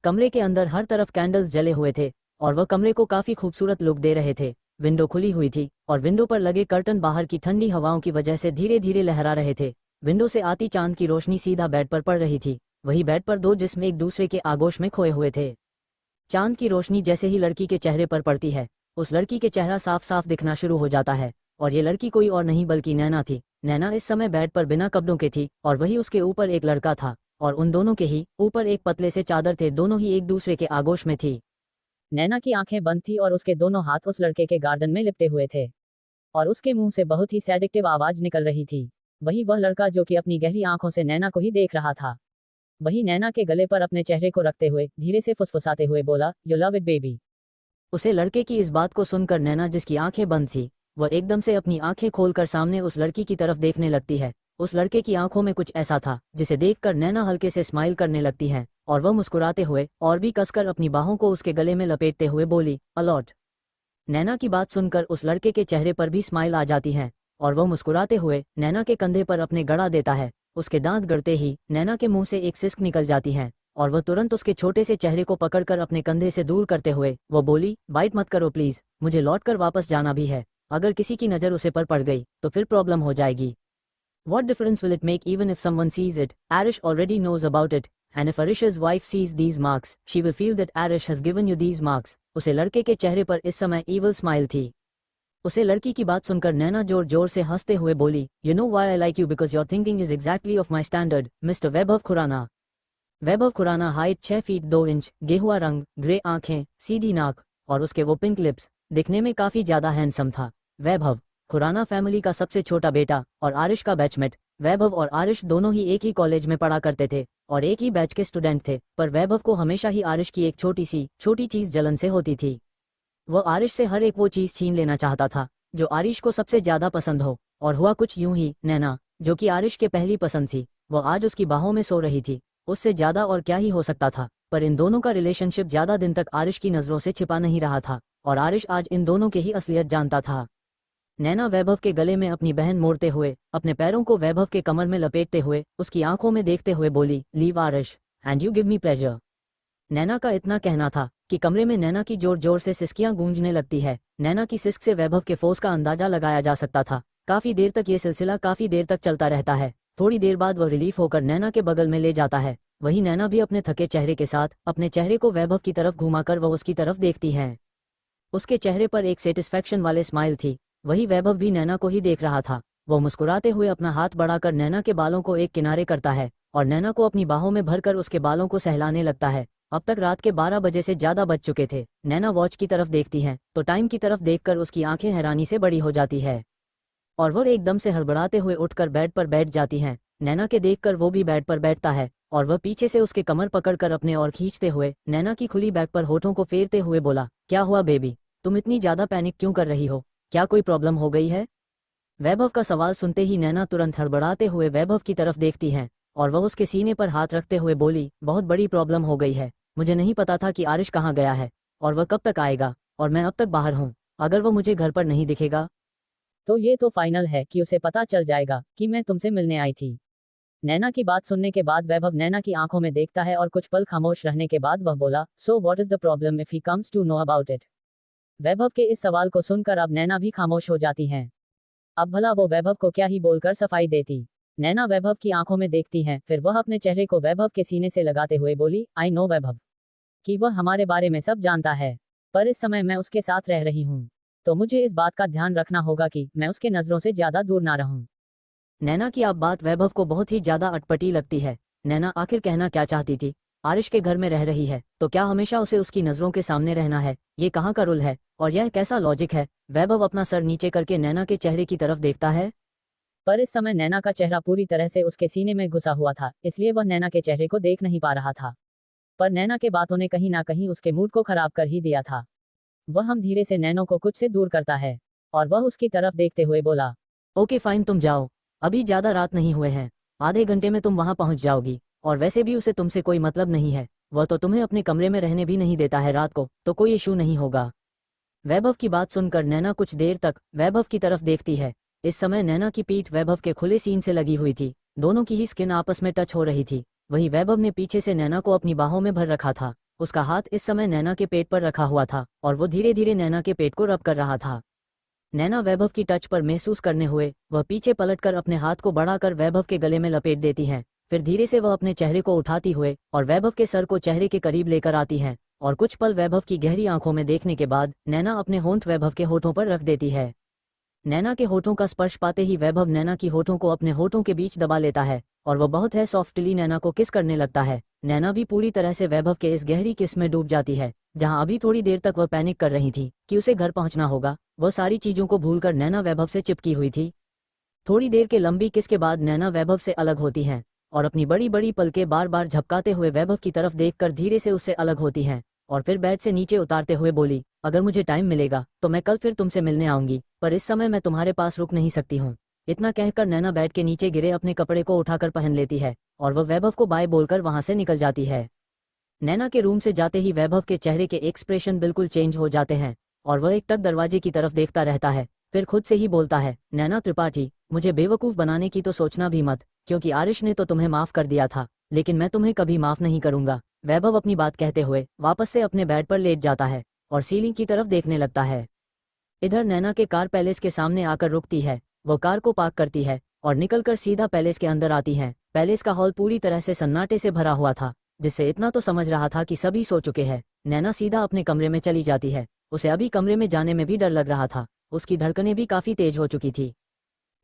कमरे के अंदर हर तरफ कैंडल्स जले हुए थे और वह कमरे को काफी खूबसूरत लुक दे रहे थे। विंडो खुली हुई थी और विंडो पर लगे कर्टन बाहर की ठंडी हवाओं की वजह से धीरे धीरे लहरा रहे थे। विंडो से आती चांद की रोशनी सीधा बेड पर पड़ रही थी। वही बेड पर दो जिस्म एक दूसरे के आगोश में खोए हुए थे। चांद की रोशनी जैसे ही लड़की के चेहरे पर पड़ती है, उस लड़की के चेहरा साफ साफ दिखना शुरू हो जाता है और ये लड़की कोई और नहीं बल्कि नैना थी। नैना इस समय बेड पर बिना कपड़ों के थी और वही उसके ऊपर एक लड़का था और उन दोनों के ही ऊपर एक पतले से चादर थे। दोनों ही एक दूसरे के आगोश में थी। नैना की आंखें बंद थी और उसके दोनों हाथ उस लड़के के गार्डन में लिपटे हुए थे और उसके मुंह से बहुत ही सैडिक्टिव आवाज निकल रही थी। वही वह लड़का जो कि अपनी गहरी आंखों से नैना को ही देख रहा था। वही नैना के गले पर अपने चेहरे को रखते हुए धीरे से फुसफुसाते हुए बोला, यू लव इट बेबी। उसे लड़के की इस बात को सुनकर नैना, जिसकी आंखें बंद थी, वह एकदम से अपनी आंखें खोलकर सामने उस लड़की की तरफ देखने लगती है। उस लड़के की आंखों में कुछ ऐसा था जिसे देखकर नैना हल्के से स्माइल करने लगती है और वह मुस्कुराते हुए और भी कसकर अपनी बाहों को उसके गले में लपेटते हुए बोली, अलॉट। नैना की बात सुनकर उस लड़के के चेहरे पर भी स्माइल आ जाती है और वह मुस्कुराते हुए नैना के कंधे पर अपने गड़ा देता है। उसके दांत गड़ते ही नैना के मुंह से एक सिस्क निकल जाती है और वह तुरंत उसके छोटे से चेहरे को पकड़कर अपने कंधे से दूर करते हुए वो बोली, बाइट मत करो प्लीज, मुझे लौट कर वापस जाना भी है। अगर किसी की नजर उसे पर पड़ गई तो फिर प्रॉब्लम हो जाएगी। What difference will it make even if someone sees it? Arish already knows about it, and if Arish's wife sees these marks, she will feel that Arish has given you these marks. उसे लड़के के चेहरे पर इस समय evil smile थी। उसे लड़की की बात सुनकर नैना जोर जोर से हंसते हुए बोली, You know why I like you because your thinking is exactly of my standard, Mr. Vaibhav Khurana. Vaibhav Khurana height 6 feet 2 inch, गेहुआ रंग, ग्रे आंखें, सीधी नाक और उसके वो पिंक लिप्स, दिखने में काफी ज्यादा हैंडसम था। वैभव खुराना फैमिली का सबसे छोटा बेटा और आरिश का बैचमेट। वैभव और आरिश दोनों ही एक ही कॉलेज में पढ़ा करते थे और एक ही बैच के स्टूडेंट थे, पर वैभव को हमेशा ही आरिश की एक छोटी चीज जलन से होती थी। वह आरिश से हर एक वो चीज छीन लेना चाहता था जो आरिश को सबसे ज्यादा पसंद हो। और हुआ कुछ यूं ही, नैना जो कि आरिश के पहली पसंद थी, वह आज उसकी बाहों में सो रही थी। उससे ज्यादा और क्या ही हो सकता था, पर इन दोनों का रिलेशनशिप ज्यादा दिन तक आरिश की नजरों से छिपा नहीं रहा था और आरिश आज इन दोनों के ही असलियत जानता था। नैना वैभव के गले में अपनी बहन मोड़ते हुए अपने पैरों को वैभव के कमर में लपेटते हुए उसकी आंखों में देखते हुए बोली, leave Aarish and you give me pleasure. Naina का इतना कहना था कि कमरे में नैना की जोर जोर से सिस्कियां गूंजने लगती है। नैना की सिस्क से वैभव के फोर्स का अंदाजा लगाया जा सकता था। काफी देर तक ये सिलसिला काफी देर तक चलता रहता है। थोड़ी देर बाद वह रिलीफ होकर नैना के बगल में ले जाता है। वही नैना भी अपने थके चेहरे के साथ अपने चेहरे को वैभव की तरफ घुमाकर वह उसकी तरफ देखती है। उसके चेहरे पर एक सेटिस्फैक्शन वाले स्माइल थी। वही वैभव भी नैना को ही देख रहा था। वह मुस्कुराते हुए अपना हाथ बढ़ाकर नैना के बालों को एक किनारे करता है और नैना को अपनी बाहों में भरकर उसके बालों को सहलाने लगता है। अब तक रात के 12 बजे से ज्यादा बज चुके थे। नैना वॉच की तरफ देखती है तो टाइम की तरफ देखकर उसकी आंखें हैरानी से बड़ी हो जाती है और वह एकदम से हड़बड़ाते हुए उठकर बेड पर बैठ जाती हैं। नैना के देखकर वो भी बेड पर बैठता है और वह पीछे से उसके कमर पकड़कर अपने और खींचते हुए नैना की खुली बैक पर होठों को फेरते हुए बोला, क्या हुआ बेबी, तुम इतनी ज्यादा पैनिक क्यों कर रही हो? क्या कोई प्रॉब्लम हो गई है? वैभव का सवाल सुनते ही नैना तुरंत हड़बड़ाते हुए वैभव की तरफ देखती है और वह उसके सीने पर हाथ रखते हुए बोली, बहुत बड़ी प्रॉब्लम हो गई है। मुझे नहीं पता था कि आरिश कहाँ गया है और वह कब तक आएगा और मैं अब तक बाहर हूँ। अगर वह मुझे घर पर नहीं दिखेगा तो ये तो फाइनल है कि उसे पता चल जाएगा कि मैं तुमसे मिलने आई थी। नैना की बात सुनने के बाद वैभव नैना की आंखों में देखता है और कुछ पल खामोश रहने के बाद वह बोला, so what is the problem if he comes to know about it? Vaibhav के इस सवाल को सुनकर अब नैना भी खामोश हो जाती हैं। अब भला वो वैभव को क्या ही बोलकर सफाई देती। नैना वैभव की आंखों में देखती हैं, फिर वह अपने चेहरे को वैभव के सीने से लगाते हुए बोली, आई नो वैभव कि वह हमारे बारे में सब जानता है, पर इस समय मैं उसके साथ रह रही हूँ, तो मुझे इस बात का ध्यान रखना होगा कि मैं उसके नजरों से ज्यादा दूर ना रहूं। नैना की अब बात वैभव को बहुत ही ज्यादा अटपटी लगती है। नैना आखिर कहना क्या चाहती थी? आरिश के घर में रह रही है तो क्या हमेशा उसे उसकी नजरों के सामने रहना है? ये कहाँ का रूल है और यह कैसा लॉजिक है? वैभव अपना सर नीचे करके नैना के चेहरे की तरफ देखता है, पर इस समय नैना का चेहरा पूरी तरह से उसके सीने में घुसा हुआ था, इसलिए वह नैना के चेहरे को देख नहीं पा रहा था। पर नैना के बातों ने कहीं ना कहीं उसके मूड को खराब कर ही दिया था। वह हम धीरे से नैनो को कुछ से दूर करता है और वह उसकी तरफ देखते हुए बोला, ओके फाइन, तुम जाओ, अभी ज्यादा रात नहीं हुए हैं, आधे घंटे में तुम वहां पहुंच जाओगी। और वैसे भी उसे तुमसे कोई मतलब नहीं है, वह तो तुम्हें अपने कमरे में रहने भी नहीं देता है रात को, तो कोई इशू नहीं होगा। वैभव की बात सुनकर नैना कुछ देर तक वैभव की तरफ देखती है। इस समय नैना की पीठ वैभव के खुले सीन से लगी हुई थी, दोनों की ही स्किन आपस में टच हो रही थी। वही वैभव ने पीछे से नैना को अपनी बाहों में भर रखा था। उसका हाथ इस समय नैना के पेट पर रखा हुआ था और वो धीरे धीरे नैना के पेट को रब कर रहा था। नैना वैभव की टच पर महसूस करने हुए वह पीछे पलटकर अपने हाथ को बढ़ाकर वैभव के गले में लपेट देती हैं। फिर धीरे से वह अपने चेहरे को उठाती हुए और वैभव के सर को चेहरे के करीब लेकर आती हैं और कुछ पल वैभव की गहरी आंखों में देखने के बाद नैना अपने होंठ वैभव के होठों पर रख देती है। नैना के होठों का स्पर्श पाते ही वैभव नैना की होठों को अपने होठों के बीच दबा लेता है और वह बहुत है सॉफ्टली नैना को किस करने लगता है। नैना भी पूरी तरह से वैभव के इस गहरी किस में डूब जाती है। जहां अभी थोड़ी देर तक वह पैनिक कर रही थी कि उसे घर पहुंचना होगा, वह सारी चीजों को भूलकर नैना वैभव से चिपकी हुई थी। थोड़ी देर के लंबी किस के बाद नैना वैभव से अलग होती हैं और अपनी बड़ी बड़ी पलकें बार बार झपकाते हुए वैभव की तरफ देखकर धीरे से उससे अलग होती हैं और फिर बेड से नीचे उतारते हुए बोली, अगर मुझे टाइम मिलेगा तो मैं कल फिर तुमसे मिलने आऊंगी, पर इस समय मैं तुम्हारे पास रुक नहीं सकती हूँ। इतना कहकर नैना बेड के नीचे गिरे अपने कपड़े को उठाकर पहन लेती है और वह वैभव को बाय बोलकर वहां से निकल जाती है। नैना के रूम से जाते ही वैभव के चेहरे के एक्सप्रेशन बिल्कुल चेंज हो जाते हैं और वह एक टक दरवाजे की तरफ देखता रहता है। फिर खुद से ही बोलता है, नैना त्रिपाठी, मुझे बेवकूफ बनाने की तो सोचना भी मत, क्योंकि आरिश ने तो तुम्हें माफ कर दिया था, लेकिन मैं तुम्हें कभी माफ नहीं करूंगा। वैभव अपनी बात कहते हुए वापस से अपने बेड पर लेट जाता है और सीलिंग की तरफ देखने लगता है। इधर नैना के कार पैलेस के सामने आकर रुकती है। वो कार को पार्क करती है और निकलकर सीधा पैलेस के अंदर आती है। पैलेस का हॉल पूरी तरह से सन्नाटे से भरा हुआ था, जिससे इतना तो समझ रहा था कि सभी सो चुके हैं। नैना सीधा अपने कमरे में चली जाती है। उसे अभी कमरे में जाने में भी डर लग रहा था, उसकी धड़कनें भी काफी तेज हो चुकी थी।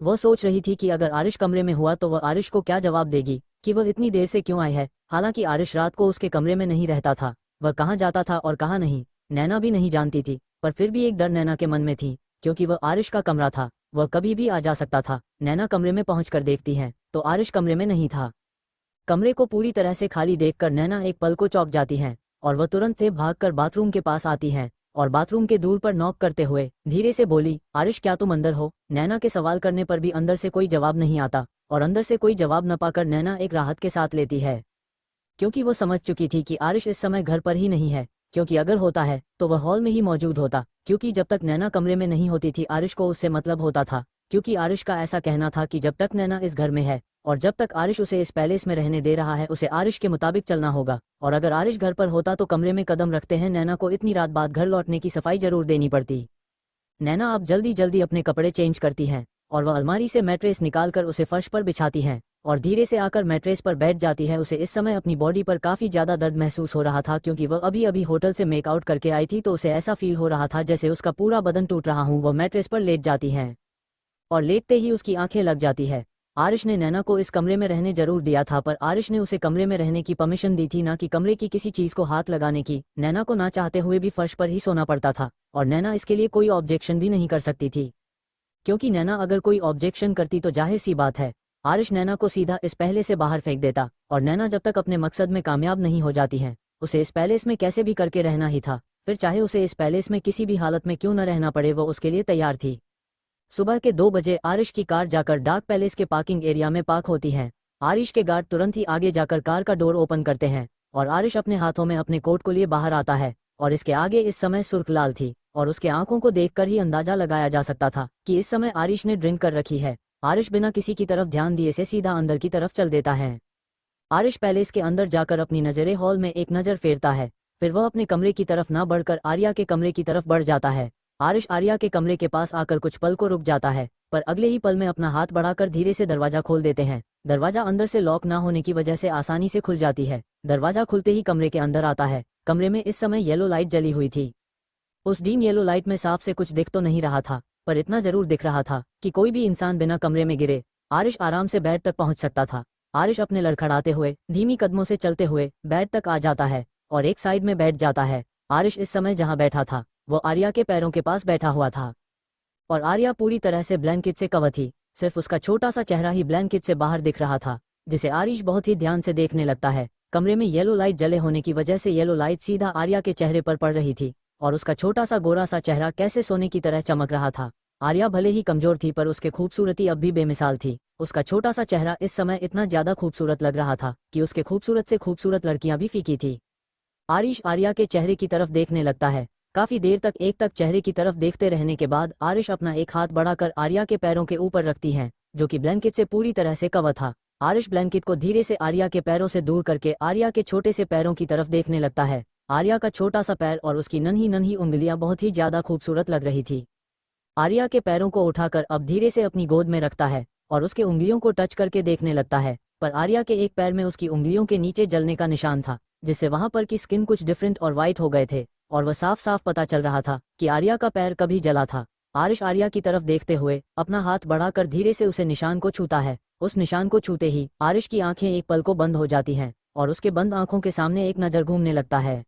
वह सोच रही थी कि अगर आरिश कमरे में हुआ तो वह आरिश को क्या जवाब देगी कि वह इतनी देर से क्यों आई है। हालांकि आरिश रात को उसके कमरे में नहीं रहता था, वह कहाँ जाता था और कहाँ नहीं नैना भी नहीं जानती थी, पर फिर भी एक डर नैना के मन में थी, क्योंकि वह आरिश का कमरा था, वह कभी भी आ जा सकता था। नैना कमरे में पहुंचकर देखती है तो आरिश कमरे में नहीं था। कमरे को पूरी तरह से खाली देखकर नैना एक पल को चौंक जाती है और वह तुरंत से भागकर बाथरूम के पास आती है और बाथरूम के दूर पर नॉक करते हुए धीरे से बोली, आरिश क्या तुम अंदर हो? नैना के सवाल करने पर भी अंदर से कोई जवाब नहीं आता और अंदर से कोई जवाब न पाकर नैना एक राहत के साथ लेती है, क्योंकि वो समझ चुकी थी कि आरिश इस समय घर पर ही नहीं है, क्योंकि अगर होता है तो वह हॉल में ही मौजूद होता। क्योंकि जब तक नैना कमरे में नहीं होती थी आरिश को उससे मतलब होता था, क्योंकि आरिश का ऐसा कहना था कि जब तक नैना इस घर में है और जब तक आरिश उसे इस पैलेस में रहने दे रहा है उसे आरिश के मुताबिक चलना होगा, और अगर आरिश घर पर होता तो कमरे में कदम रखते हैं नैना को इतनी रात बाद घर लौटने की सफाई जरूर देनी पड़ती। नैना अब जल्दी जल्दी अपने कपड़े चेंज करती हैं और वह अलमारी से मैट्रेस निकालकर उसे फर्श पर बिछाती हैं और धीरे से आकर मैट्रेस पर बैठ जाती है। उसे इस समय अपनी बॉडी पर काफी ज्यादा दर्द महसूस हो रहा था, क्योंकि वह अभी अभी होटल से मेकआउट करके आई थी, तो उसे ऐसा फील हो रहा था जैसे उसका पूरा बदन टूट रहा हूँ। वह मैट्रेस पर लेट जाती है और लेटते ही उसकी आंखें लग जाती है। आरिश ने नैना को इस कमरे में रहने जरूर दिया था, पर आरिश ने उसे कमरे में रहने की परमिशन दी थी, ना कि कमरे की किसी चीज को हाथ लगाने की। नैना को ना चाहते हुए भी फर्श पर ही सोना पड़ता था और नैना इसके लिए कोई ऑब्जेक्शन भी नहीं कर सकती थी, क्योंकि नैना अगर कोई ऑब्जेक्शन करती तो जाहिर सी बात है आरिश नैना को सीधा इस पहले से बाहर फेंक देता, और नैना जब तक अपने मकसद में कामयाब नहीं हो जाती है उसे इस पैलेस में कैसे भी करके रहना ही था। फिर चाहे उसे इस पैलेस में किसी भी हालत में क्यों न रहना पड़े, वो उसके लिए तैयार थी। सुबह के 2 बजे आरिश की कार जाकर डार्क पैलेस के पार्किंग एरिया में पार्क होती है। आरिश के गार्ड तुरंत ही आगे जाकर कार का डोर ओपन करते हैं और आरिश अपने हाथों में अपने कोट को लिए बाहर आता है और इसके आगे इस समय सुर्ख लाल थी और उसके आंखों को देखकर ही अंदाजा लगाया जा सकता था कि इस समय आरिश ने ड्रिंक कर रखी है। आरिश बिना किसी की तरफ ध्यान दिए से सीधा अंदर की तरफ चल देता है। आरिश पैलेस के अंदर जाकर अपनी नजरें हॉल में एक नजर फेरता है फिर वह अपने कमरे की तरफ ना बढ़कर आर्या के कमरे की तरफ बढ़ जाता है। आरिश आर्या के कमरे के पास आकर कुछ पल को रुक जाता है, पर अगले ही पल में अपना हाथ बढ़ाकर धीरे से दरवाजा खोल देते हैं। दरवाजा अंदर से लॉक ना होने की वजह से आसानी से खुल जाती है। दरवाजा खुलते ही कमरे के अंदर आता है। कमरे में इस समय येलो लाइट जली हुई थी। उस डीम येलो लाइट में साफ से कुछ दिख तो नहीं रहा था, पर इतना जरूर दिख रहा था कि कोई भी इंसान बिना कमरे में गिरे आरिश आराम से बेड तक पहुंच सकता था। आरिश अपने लड़खड़ाते हुए धीमी कदमों से चलते हुए बेड तक आ जाता है और एक साइड में बैठ जाता है। आरिश इस समय जहां बैठा था वो आर्या के पैरों के पास बैठा हुआ था और आर्या पूरी तरह से ब्लैंकेट से कवर थी। सिर्फ उसका छोटा सा चेहरा ही ब्लैंकेट से बाहर दिख रहा था, जिसे आरिश बहुत ही ध्यान से देखने लगता है। कमरे में येलो लाइट जले होने की वजह से येलो लाइट सीधा आर्या के चेहरे पर पड़ रही थी और उसका छोटा सा गोरा सा चेहरा कैसे सोने की तरह चमक रहा था। आर्या भले ही कमजोर थी पर उसके खूबसूरती अब भी बेमिसाल थी। उसका छोटा सा चेहरा इस समय इतना ज्यादा खूबसूरत लग रहा था कि उसके खूबसूरत से खूबसूरत लड़कियां भी फीकी थी। आरिश आर्या के चेहरे की तरफ देखने लगता है। काफी देर तक एक तक चेहरे की तरफ देखते रहने के बाद आरिश अपना एक हाथ बढ़ाकर आर्या के पैरों के ऊपर रखती है, जो कि ब्लैंकेट से पूरी तरह से कवर था। आरिश ब्लैंकेट को धीरे से आर्या के पैरों से दूर करके आर्या के छोटे से पैरों की तरफ देखने लगता है। आर्या का छोटा सा पैर और उसकी नन्ही नन्ही उंगलियां बहुत ही ज्यादा खूबसूरत लग रही थी। आर्या के पैरों को उठाकर अब धीरे से अपनी गोद में रखता है और उसके उंगलियों को टच करके देखने लगता है, पर आर्या के एक पैर में उसकी उंगलियों के नीचे जलने का निशान था, जिससे वहां पर की स्किन कुछ डिफरेंट और वाइट हो गए थे और वह साफ साफ पता चल रहा था कि आर्या का पैर कभी जला था। आरिश आर्या की तरफ देखते हुए अपना हाथ बढ़ाकर धीरे से उसे निशान को छूता है। उस निशान को छूते ही आरिश की आंखें एक पल को बंद हो जाती हैं और उसके बंद आंखों के सामने एक नजर घूमने लगता है।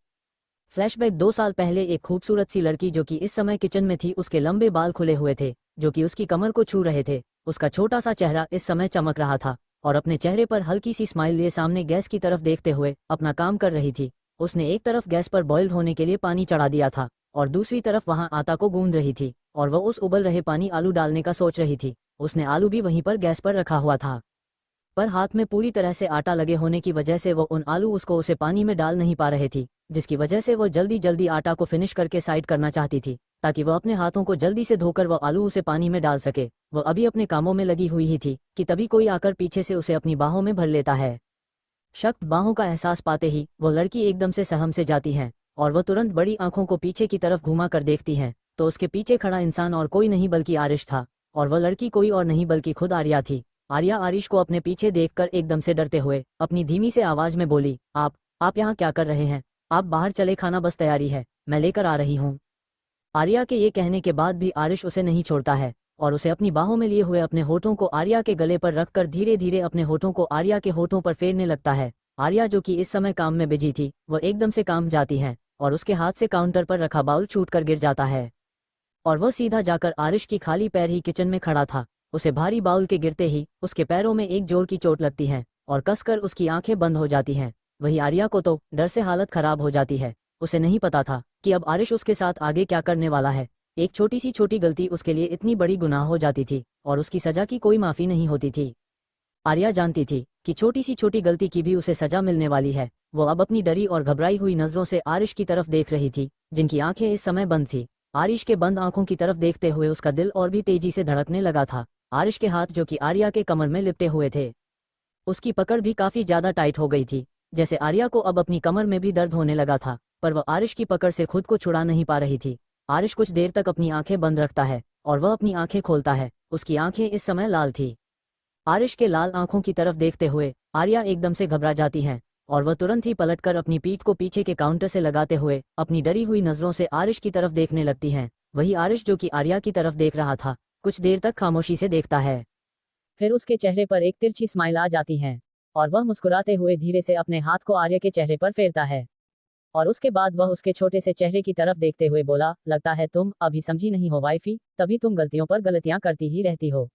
फ्लैशबैक 2 साल पहले एक खूबसूरत सी लड़की जो कि इस समय किचन में थी, उसके लंबे बाल खुले हुए थे जो कि उसकी कमर को छू रहे थे। उसका छोटा सा चेहरा इस समय चमक रहा था और अपने चेहरे पर हल्की सी स्माइल लिए सामने गैस की तरफ देखते हुए अपना काम कर रही थी। उसने एक तरफ गैस पर बॉइल्ड होने के लिए पानी चढ़ा दिया था और दूसरी तरफ वहां आटा को गूंद रही थी और वह उस उबल रहे पानी आलू डालने का सोच रही थी। उसने आलू भी वहीं पर गैस पर रखा हुआ था, पर हाथ में पूरी तरह से आटा लगे होने की वजह से वो उन आलू उसको उसे पानी में डाल नहीं पा रहे थी, जिसकी वजह से वो जल्दी जल्दी आटा को फिनिश करके साइड करना चाहती थी ताकि वह अपने हाथों को जल्दी से धोकर वह आलू उसे पानी में डाल सके। वह अभी अपने कामों में लगी हुई ही थी कि तभी कोई आकर पीछे से उसे अपनी बाहों में भर लेता है। शक्त बाहों का एहसास पाते ही वो लड़की एकदम से सहम से जाती है और वह तुरंत बड़ी आंखों को पीछे की तरफ घुमा कर देखती है तो उसके पीछे खड़ा इंसान और कोई नहीं बल्कि आरिश था और वह लड़की कोई और नहीं बल्कि खुद आर्या थी। आर्या आरिश को अपने पीछे देखकर एकदम से डरते हुए अपनी धीमी से आवाज में बोली, आप यहाँ क्या कर रहे हैं? आप बाहर चले, खाना बस तैयारी है, मैं लेकर आ रही हूँ। आर्या के ये कहने के बाद भी आरिश उसे नहीं छोड़ता है और उसे अपनी बाहों में लिए हुए अपने होठों को आर्या के गले पर रखकर धीरे धीरे अपने होठों को आर्या के होठों पर फेरने लगता है। आर्या जो कि इस समय काम में बिजी थी वह एकदम से काम जाती है और उसके हाथ से काउंटर पर रखा बाउल छूटकर गिर जाता है और वह सीधा जाकर आरिश की खाली पैर ही किचन में खड़ा था। उसे भारी बाउल के गिरते ही उसके पैरों में एक जोर की चोट लगती है और कसकर उसकी आंखें बंद हो जाती हैं। वही आर्या को तो डर से हालत खराब हो जाती है। उसे नहीं पता था कि अब आरिश उसके साथ आगे क्या करने वाला है। एक छोटी सी छोटी गलती उसके लिए इतनी बड़ी गुनाह हो जाती थी और उसकी सजा की कोई माफी नहीं होती थी। आर्या जानती थी कि छोटी सी छोटी गलती की भी उसे सजा मिलने वाली है। वो अब अपनी डरी और घबराई हुई नजरों से आरिश की तरफ देख रही थी, जिनकी आंखें इस समय बंद थी। आरिश के बंद आंखों की तरफ देखते हुए उसका दिल और भी तेजी से धड़कने लगा था। आरिश के हाथ जो कि आर्या के कमर में लिपटे हुए थे, उसकी पकड़ भी काफी ज्यादा टाइट हो गई थी, जैसे आर्या को अब अपनी कमर में भी दर्द होने लगा था, पर वह आरिश की पकड़ से खुद को छुड़ा नहीं पा रही थी। आरिश कुछ देर तक अपनी आंखें बंद रखता है और वह अपनी आंखें खोलता है। उसकी आंखें इस समय लाल थी। आरिश के लाल आंखों की तरफ देखते हुए आर्या एकदम से घबरा जाती है और वह तुरंत ही पलटकर अपनी पीठ को पीछे के काउंटर से लगाते हुए अपनी डरी हुई नजरों से आरिश की तरफ देखने लगती हैं। वही आरिश जो कि आर्या की तरफ देख रहा था कुछ देर तक खामोशी से देखता है, फिर उसके चेहरे पर एक तिरछी स्माइल आ जाती है और वह मुस्कुराते हुए धीरे से अपने हाथ को आर्या के चेहरे पर फेरता है और उसके बाद वह उसके छोटे से चेहरे की तरफ देखते हुए बोला, लगता है तुम अभी समझी नहीं हो वाइफी, तभी तुम गलतियों पर गलतियां करती ही रहती हो।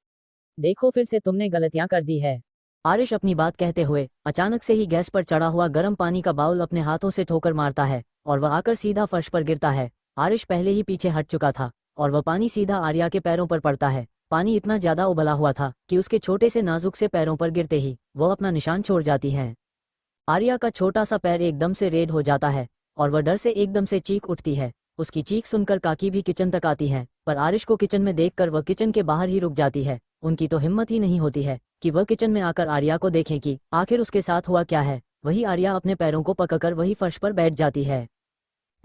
देखो फिर से तुमने गलतियां कर दी है। आरिश अपनी बात कहते हुए अचानक से ही गैस पर चढ़ा हुआ गर्म पानी का बाउल अपने हाथों से ठोकर मारता है और वह आकर सीधा फर्श पर गिरता है। आरिश पहले ही पीछे हट चुका था और वह पानी सीधा आर्या के पैरों पर पड़ता है। पानी इतना ज्यादा उबला हुआ था कि उसके छोटे से नाजुक से पैरों पर गिरते ही वह अपना निशान छोड़ जाती है। आर्या का छोटा सा पैर एकदम से रेड हो जाता है और वह डर से एकदम से चीख उठती है। उसकी चीख सुनकर काकी भी किचन तक आती है, पर आरिश को किचन में देखकर वह किचन के बाहर ही रुक जाती है। उनकी तो हिम्मत ही नहीं होती है कि वह किचन में आकर आर्या को देखें कि आखिर उसके साथ हुआ क्या है। वही आर्या अपने पैरों को पकड़कर वही फर्श पर बैठ जाती है।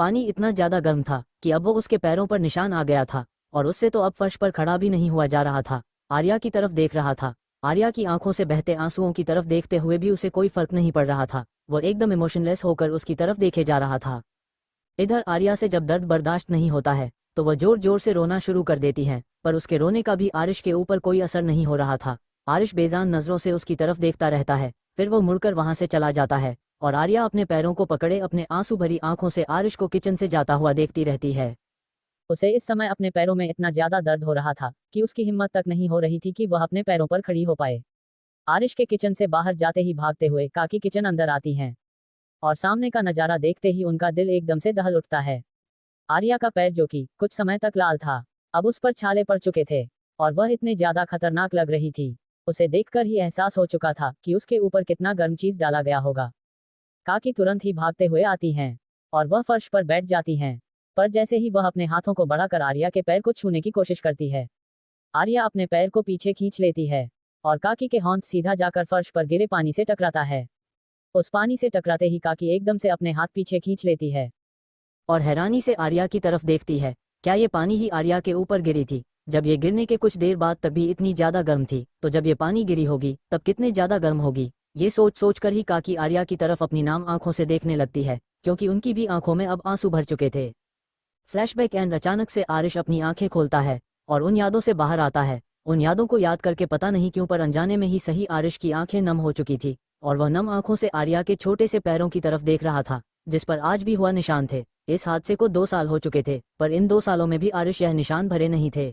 पानी इतना ज्यादा गर्म था कि अब वो उसके पैरों पर निशान आ गया था और उससे तो अब फर्श पर खड़ा भी नहीं हुआ जा रहा था। आर्या की तरफ देख रहा था। आर्या की आंखों से बहते आंसुओं की तरफ देखते हुए भी उसे कोई फर्क नहीं पड़ रहा था। वो एकदम इमोशनलेस होकर उसकी तरफ देखे जा रहा था। इधर आर्या से जब दर्द बर्दाश्त नहीं होता है तो वह जोर जोर से रोना शुरू कर देती है, पर उसके रोने का भी आरिश के ऊपर कोई असर नहीं हो रहा था। आरिश बेजान नजरों से उसकी तरफ देखता रहता है, फिर वो मुड़कर वहां से चला जाता है और आर्या अपने पैरों को पकड़े अपने आंसू भरी आंखों से आरिश को किचन से जाता हुआ देखती रहती है। उसे इस समय अपने पैरों में इतना ज्यादा दर्द हो रहा था कि उसकी हिम्मत तक नहीं हो रही थी कि वह अपने पैरों पर खड़ी हो पाए। आरिश के किचन से बाहर जाते ही भागते हुए काकी किचन अंदर आती हैं और सामने का नजारा देखते ही उनका दिल एकदम से दहल उठता है। आर्या का पैर, जो कि कुछ समय तक लाल था, अब उस पर छाले पड़ चुके थे और वह इतने ज्यादा खतरनाक लग रही थी। उसे देखकर ही एहसास हो चुका था कि उसके ऊपर कितना गर्म चीज डाला गया होगा। काकी तुरंत ही भागते हुए आती हैं और वह फर्श पर बैठ जाती हैं, पर जैसे ही वह अपने हाथों को बढ़ाकर आर्या के पैर को छूने की कोशिश करती है, आर्या अपने पैर को पीछे खींच लेती है और काकी के हाथ सीधा जाकर फर्श पर गिरे पानी से टकराता है। उस पानी से टकराते ही काकी एकदम से अपने हाथ पीछे खींच लेती है और हैरानी से आर्या की तरफ देखती है। क्या ये पानी ही आर्या के ऊपर गिरी थी? जब ये गिरने के कुछ देर बाद तक भी इतनी ज्यादा गर्म थी, तो जब ये पानी गिरी होगी तब कितने ज्यादा गर्म होगी। ये सोच सोच कर ही काकी आर्या की तरफ अपनी नाम आंखों से देखने लगती है, क्योंकि उनकी भी आंखों में अब आंसू भर चुके थे। फ्लैशबैक एंड अचानक से आरिश अपनी आंखें खोलता है और उन यादों से बाहर आता है। उन यादों को याद करके पता नहीं क्यों पर अनजाने में ही सही आरिश की आंखें नम हो चुकी थी और वह नम आंखों से आर्या के छोटे से पैरों की तरफ देख रहा था, जिस पर आज भी हुआ निशान थे। इस हादसे को 2 साल हो चुके थे, पर इन 2 सालों में भी आरिश यह निशान भरे नहीं थे।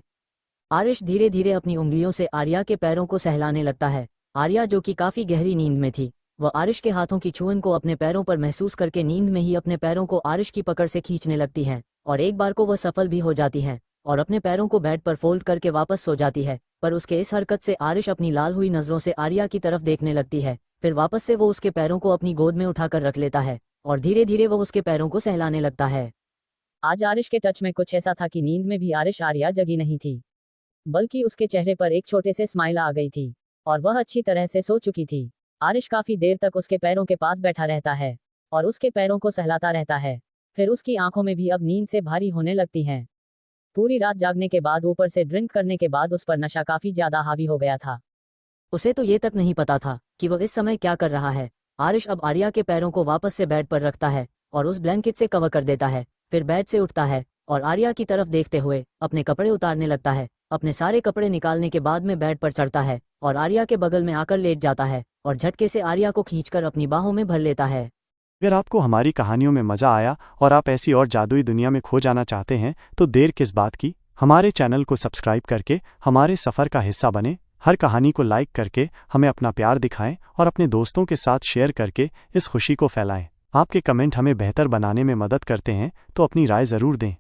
आरिश धीरे धीरे अपनी उंगलियों से आर्या के पैरों को सहलाने लगता है। आर्या, जो कि काफी गहरी नींद में थी, वह आरिश के हाथों की छुअन को अपने पैरों पर महसूस करके नींद में ही अपने पैरों को आरिश की पकड़ से खींचने लगती है और एक बार को वह सफल भी हो जाती है और अपने पैरों को बेड पर फोल्ड करके वापस सो जाती है। पर उसके इस हरकत से आरिश अपनी लाल हुई नजरों से आर्या की तरफ देखने लगती है। फिर वापस से वो उसके पैरों को अपनी गोद में उठाकर रख लेता है और धीरे धीरे वो उसके पैरों को सहलाने लगता है। आज आरिश के टच में कुछ ऐसा था कि नींद में भी आरिश आर्या जगी नहीं थी, बल्कि उसके चेहरे पर एक छोटे से स्माइल आ गई थी और वह अच्छी तरह से सो चुकी थी। आरिश काफी देर तक उसके पैरों के पास बैठा रहता है और उसके पैरों को सहलाता रहता है। फिर उसकी आंखों में भी अब नींद से भारी होने लगती हैं। पूरी रात जागने के बाद ऊपर से ड्रिंक करने के बाद उस पर नशा काफी ज्यादा हावी हो गया था। उसे तो ये तक नहीं पता था कि वो इस समय क्या कर रहा है। आरिश अब आर्या के पैरों को वापस से बेड पर रखता है और उस ब्लैंकेट से कवर कर देता है। फिर बेड से उठता है और आर्या की तरफ देखते हुए अपने कपड़े उतारने लगता है। अपने सारे कपड़े निकालने के बाद में बेड पर चढ़ता है और आर्या के बगल में आकर लेट जाता है और झटके से आर्या को खींचकर अपनी बाहों में भर लेता है। अगर आपको हमारी कहानियों में मज़ा आया और आप ऐसी और जादुई दुनिया में खो जाना चाहते हैं तो देर किस बात की, हमारे चैनल को सब्सक्राइब करके हमारे सफ़र का हिस्सा बने। हर कहानी को लाइक करके हमें अपना प्यार दिखाएं और अपने दोस्तों के साथ शेयर करके इस खुशी को फैलाएं। आपके कमेंट हमें बेहतर बनाने में मदद करते हैं, तो अपनी राय ज़रूर दें।